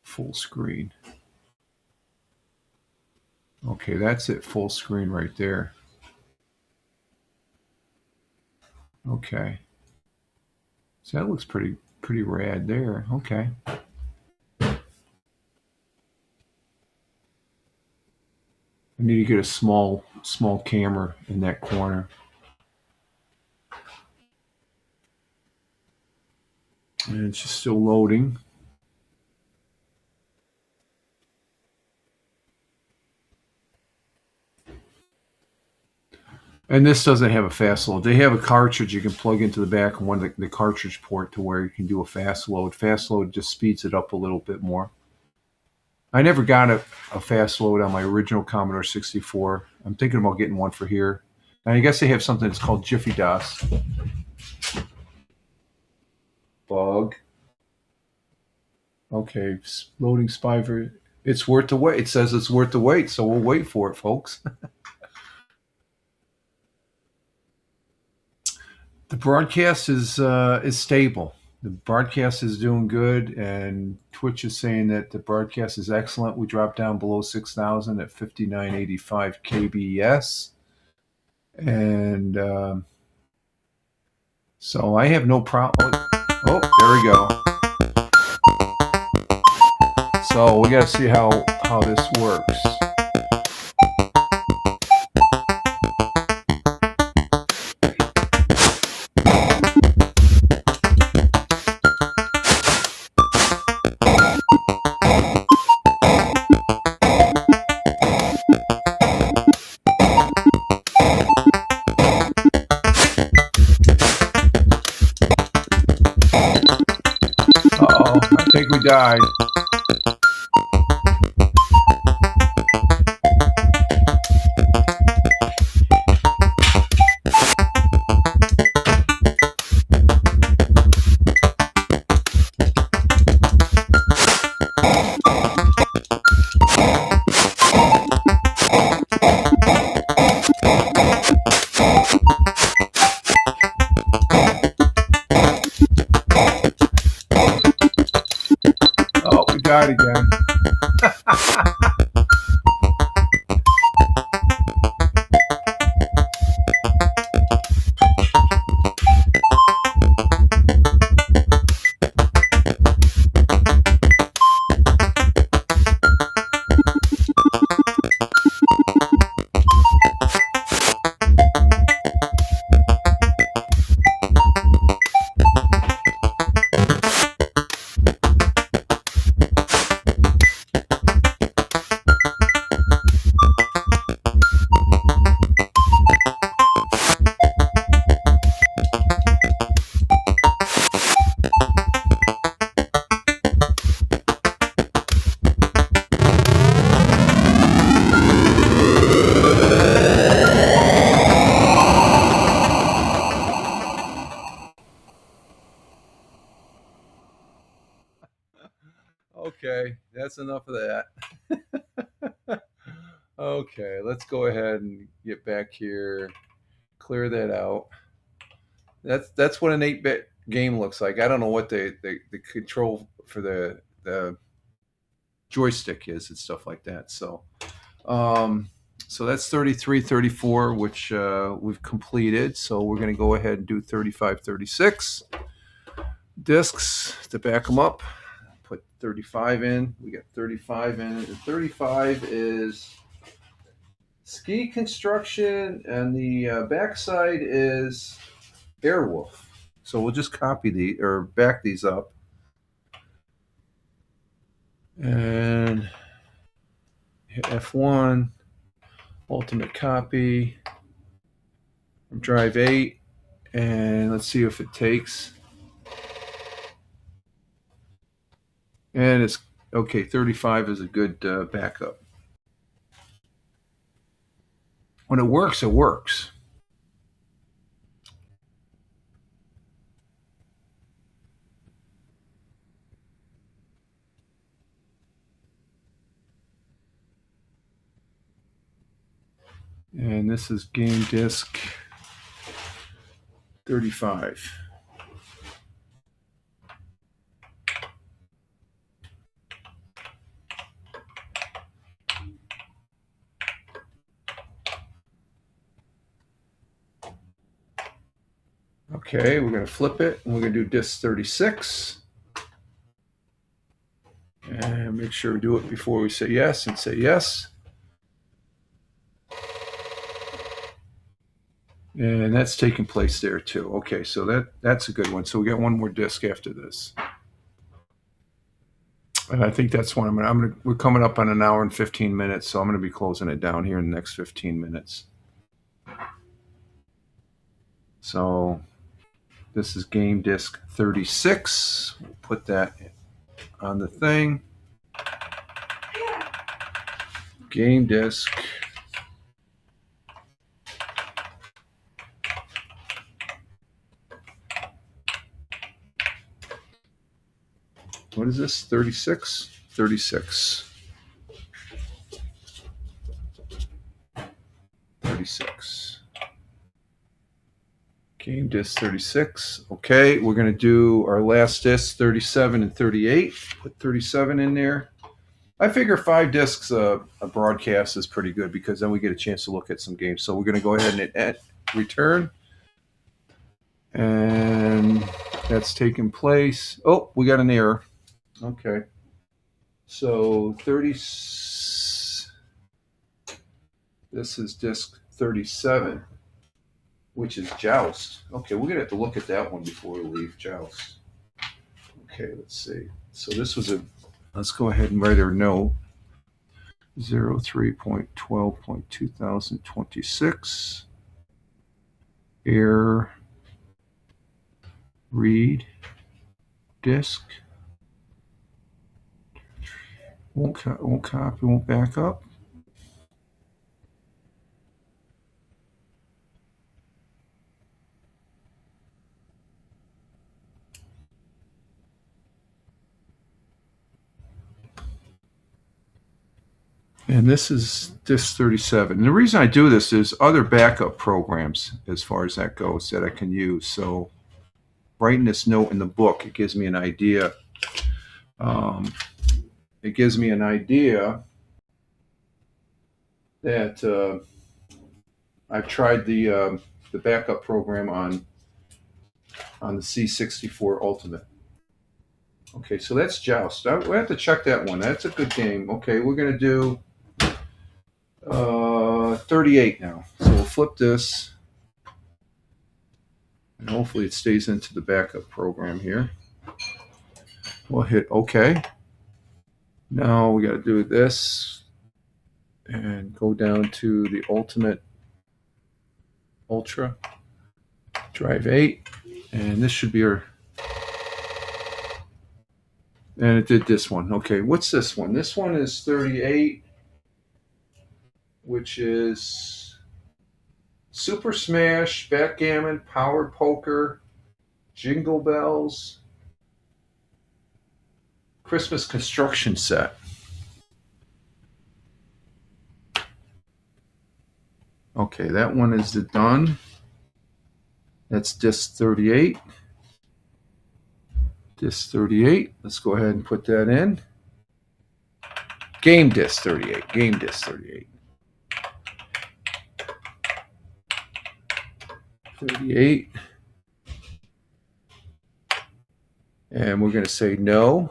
full screen. Okay, that's it full screen right there. Okay. So that looks pretty rad there. Okay. I need to get a small camera in that corner. And it's just still loading. And this doesn't have a fast load. They have a cartridge you can plug into the back of one of the cartridge port to where you can do a fast load. Fast load just speeds it up a little bit more. I never got a fast load on my original Commodore 64. I'm thinking about getting one for here. And I guess they have something that's called Jiffy DOS. Bug. Okay, loading Spy. It's worth the wait. It says it's worth the wait, so we'll wait for it, folks. The broadcast is stable. The broadcast is doing good, and Twitch is saying that the broadcast is excellent. We dropped down below 6,000 at 5985 kbs, and so I have no problem. Oh, there we go. So we got to see how this works. died. Oh, we died again. Okay, that's enough of that. Okay, let's go ahead and get back here, clear that out. That's what an 8-bit game looks like. I don't know what the control for the joystick is and stuff like that. Um, so that's 33, 34, which we've completed. So we're going to go ahead and do 35, 36 discs to back them up. Put 35 in. We got 35 in. And 35 is ski construction, and the backside is Airwolf. So we'll just copy the or back these up. And hit F1, ultimate copy from drive 8, and let's see if it takes. And it's okay, 35 is a good backup. When it works, it works. And this is game disc 35. Okay, we're going to flip it, and we're going to do disc 36. And make sure we do it before we say yes, and say yes. And that's taking place there too. Okay, so that's a good one. So we got one more disc after this. And I think that's one we're coming up on an hour and 15 minutes, so I'm going to be closing it down here in the next 15 minutes. So this is game disc 36. We'll put that on the thing. Game disc. What is this? 36? 36. 36. Game disc 36. Okay, we're going to do our last disc, 37 and 38. Put 37 in there. I figure 5 discs a broadcast is pretty good because then we get a chance to look at some games. So we're going to go ahead and hit return. And that's taken place. Oh, we got an error. Okay. So 30. This is disc 37, which is Joust. Okay, we're going to have to look at that one before we leave Joust. Okay, let's see. So this was let's go ahead and write our note. 03.12.2026. Error. Read. Disk. Won't copy, won't back up. And this is disk 37. And the reason I do this is other backup programs, as far as that goes, that I can use. So writing this note in the book, it gives me an idea. It gives me an idea that I've tried the backup program on the C64 Ultimate. Okay, so that's Joust. We have to check that one. That's a good game. Okay, we're going to do 38 now. So we'll flip this. And hopefully it stays into the backup program here. We'll hit OK. Now we got to do this and go down to the Ultimate Ultra Drive 8. And this should be our... And it did this one. Okay, what's this one? This one is 38, which is Super Smash, Backgammon, Power Poker, Jingle Bells, Christmas Construction Set. Okay, that one is done. That's disc 38. Disc 38. Let's go ahead and put that in. Game disc 38. Game disc 38. 38. And we're going to say no.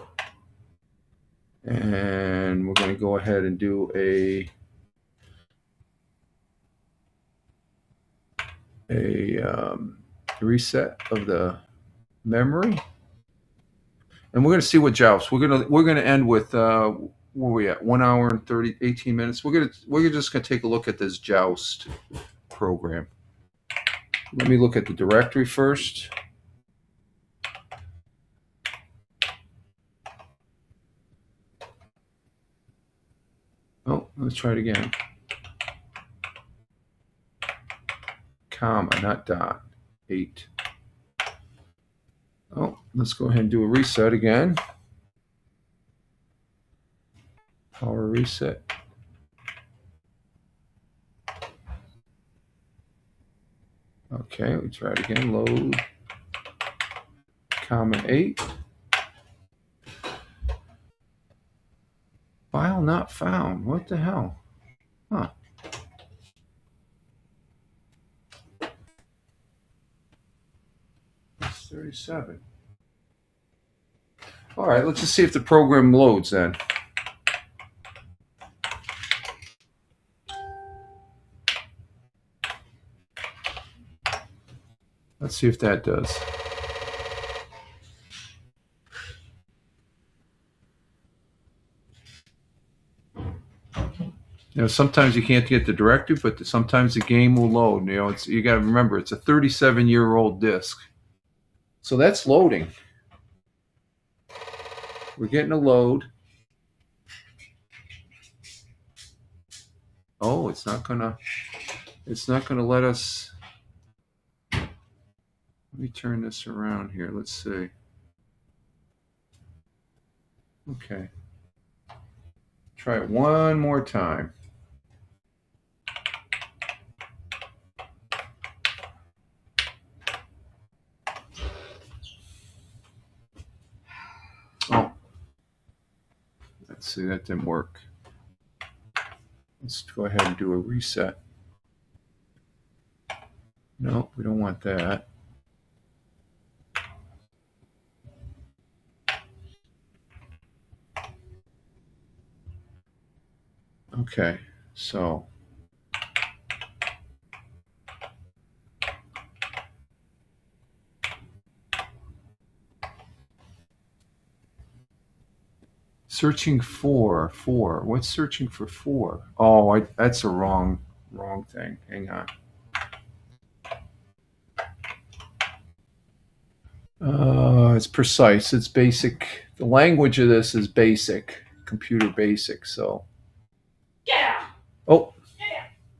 And we're going to go ahead and do a reset of the memory. And we're going to see what Joust. We're going to end with where are we at? 1 hour and 18 minutes. We're just going to take a look at this Joust program. Let me look at the directory first. Oh, let's try it again. Comma, not dot. 8. Oh, let's go ahead and do a reset again. Power reset. Okay, we try it again. Load. Comma 8. File not found. What the hell? Huh. It's 37. All right, let's just see if the program loads then. Let's see if that does. You know, sometimes you can't get the directory, but sometimes the game will load. You know, you got to remember it's a 37-year-old disk. So that's loading. We're getting a load. Oh, it's not gonna let us. Let me turn this around here. Let's see. Okay. Try it one more time. Oh. Let's see, that didn't work. Let's go ahead and do a reset. No, we don't want that. Okay, so searching for 4. What's searching for 4? Oh, that's a wrong thing. Hang on. It's precise. It's basic. The language of this is basic. computer basics. So. Yeah. Oh.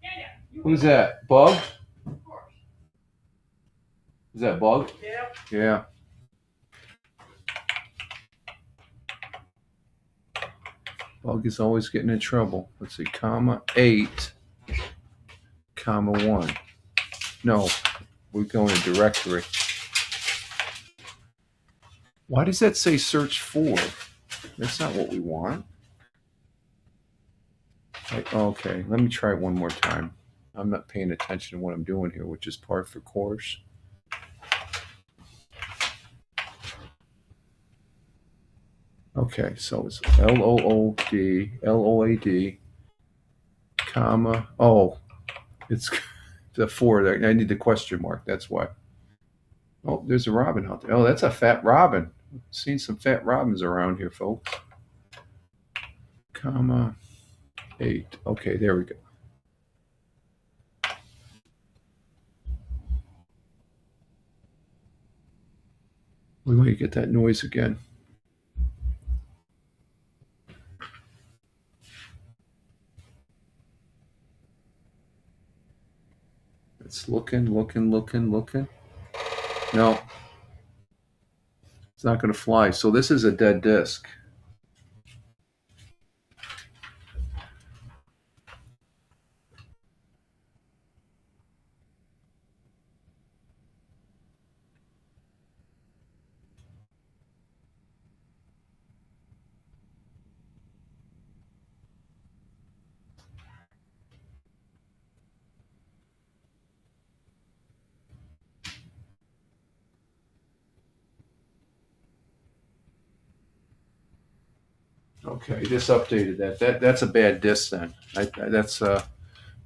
Yeah. Who's that? Bug? Of course. Is that Bug? Yep. Yeah. Bug is always getting in trouble. Let's see, comma 8, comma 1. No, we're going to directory. Why does that say search for? That's not what we want. Okay, let me try it one more time. I'm not paying attention to what I'm doing here, which is par for course. Okay, so it's LOOD, comma, oh, it's the 4. I need the question mark, that's why. Oh, there's a robin out there. Oh, that's a fat robin. Seen some fat robins around here, folks. Comma 8. Okay, there we go. We might get that noise again. It's looking. No, it's not going to fly. So this is a dead disk. Okay, I just updated that. That's a bad disk then. That's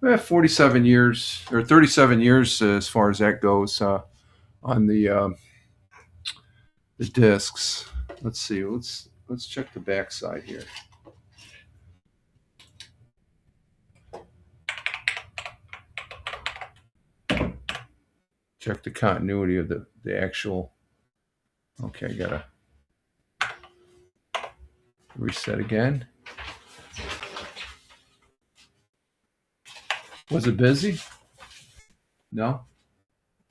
47 years or 37 years as far as that goes on the discs. Let's see. Let's check the back side here. Check the continuity of the actual. Okay, gotta reset again. Was it busy? No.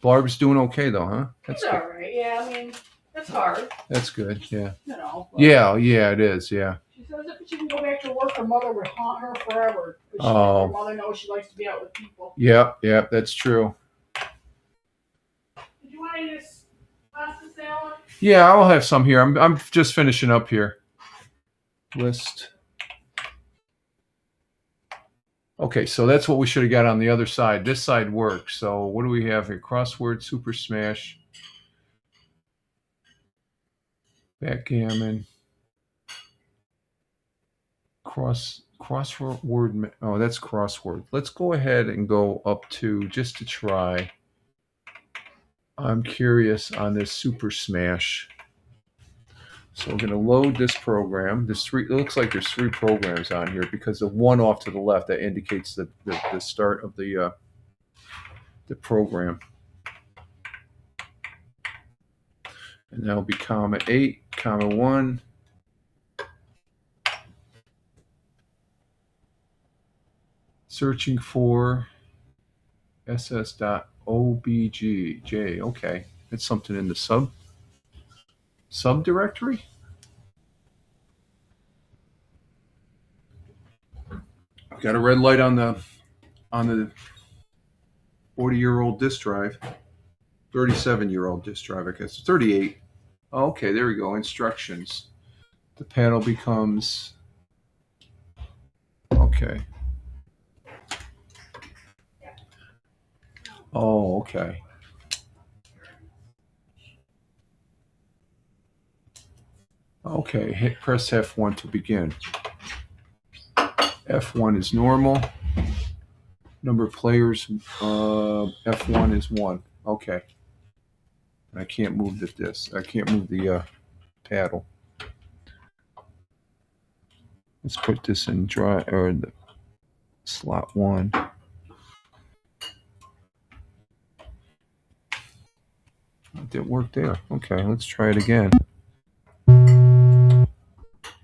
Barb's doing okay though, huh? That's all right. Yeah, I mean, that's hard. That's good. Yeah. You know. Yeah, it is. Yeah. She says if she can go back to work, her mother would haunt her forever. But her mother knows she likes to be out with people. Yeah, that's true. Did you want any of this pasta salad? Yeah, I'll have some here. I'm just finishing up here. List. Okay, so that's what we should have got on the other side. This side works. So what do we have here? Crossword, Super Smash, backgammon, crossword. Oh, that's crossword. Let's go ahead and go up to just to try. I'm curious on this Super Smash. So we're going to load this program. It looks like there's 3 programs on here because the one off to the left that indicates the start of the program. And that'll be comma 8, comma 1. Searching for ss.obgj. Okay, it's something in the subdirectory. I've got a red light on the 40-year-old disk drive, 37-year-old disk drive, I guess 38. Okay, there we go. Instructions. The panel becomes okay. Oh, okay. Okay, press F1 to begin. F1 is normal. Number of players, F1 is 1. Okay. I can't move this. I can't move the paddle. Let's put this in the slot 1. It didn't work there. Okay, let's try it again.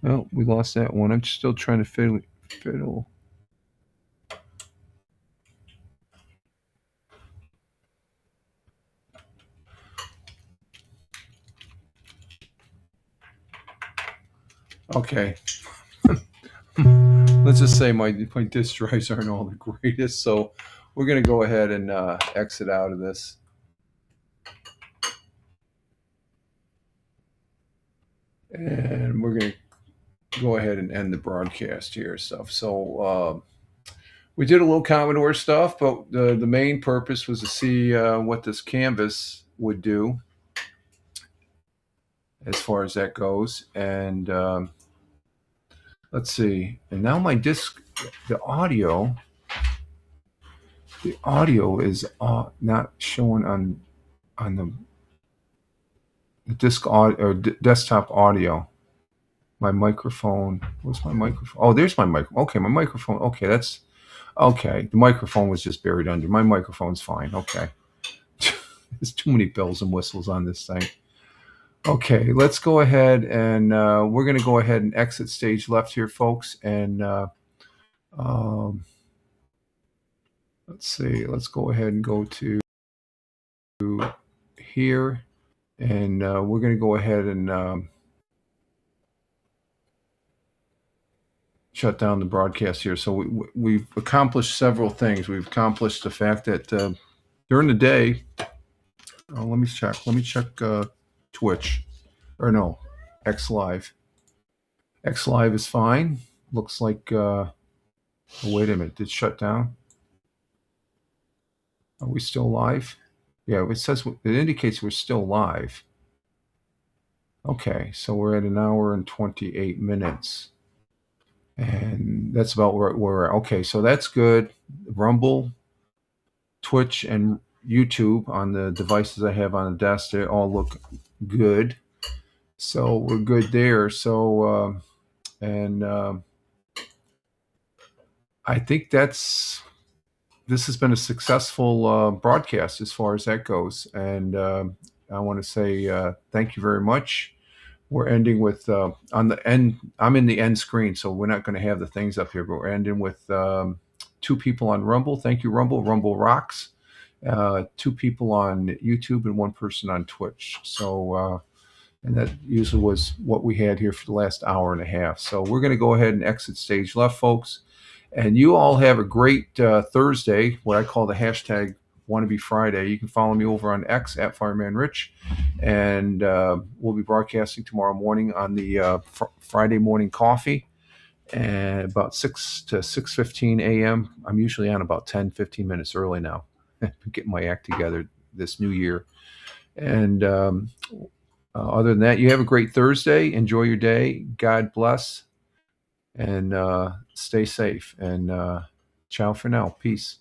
Oh, we lost that one. I'm still trying to fiddle. Okay. Let's just say my disk drives aren't all the greatest, so we're going to go ahead and exit out of this. And we're going to go ahead and end the broadcast here. So we did a little Commodore stuff, but the main purpose was to see what this canvas would do as far as that goes. And let's see. And now my disc, the audio is not showing on the disc audio or desktop audio. My microphone. Where's my microphone? Oh, there's my microphone. Okay, my microphone. Okay, that's okay. The microphone was just buried under. My microphone's fine. Okay. There's too many bells and whistles on this thing. Okay, let's go ahead and we're going to go ahead and exit stage left here, folks. And um, let's see. Let's go ahead and go to here, and we're going to go ahead and shut down the broadcast here. So we've accomplished several things. We've accomplished the fact that during the day. Let me check. Let me check Twitch, or no, X Live. X Live is fine. Looks like. Wait a minute. Did it shut down? Are we still live? Yeah, it says it indicates we're still live. Okay, so we're at 1 hour and 28 minutes. And that's about where we're at. Okay, so that's good. Rumble, Twitch, and YouTube on the devices I have on the desk, they all look good. So we're good there. So, and I think this has been a successful broadcast as far as that goes. And I want to say thank you very much. We're ending with on the end. I'm in the end screen, so we're not going to have the things up here. But we're ending with 2 people on Rumble. Thank you, Rumble. Rumble rocks. 2 people on YouTube and 1 person on Twitch. So, and that usually was what we had here for the last hour and a half. So we're going to go ahead and exit stage left, folks. And you all have a great Thursday, what I call the hashtag Wannabe Friday. You can follow me over on X at Fireman Rich, and we'll be broadcasting tomorrow morning on the Friday morning coffee, and about 6 to 6:15 a.m. I'm usually on about 10-15 minutes early now, getting my act together this new year. And other than that, you have a great Thursday. Enjoy your day. God bless, and stay safe. And ciao for now. Peace.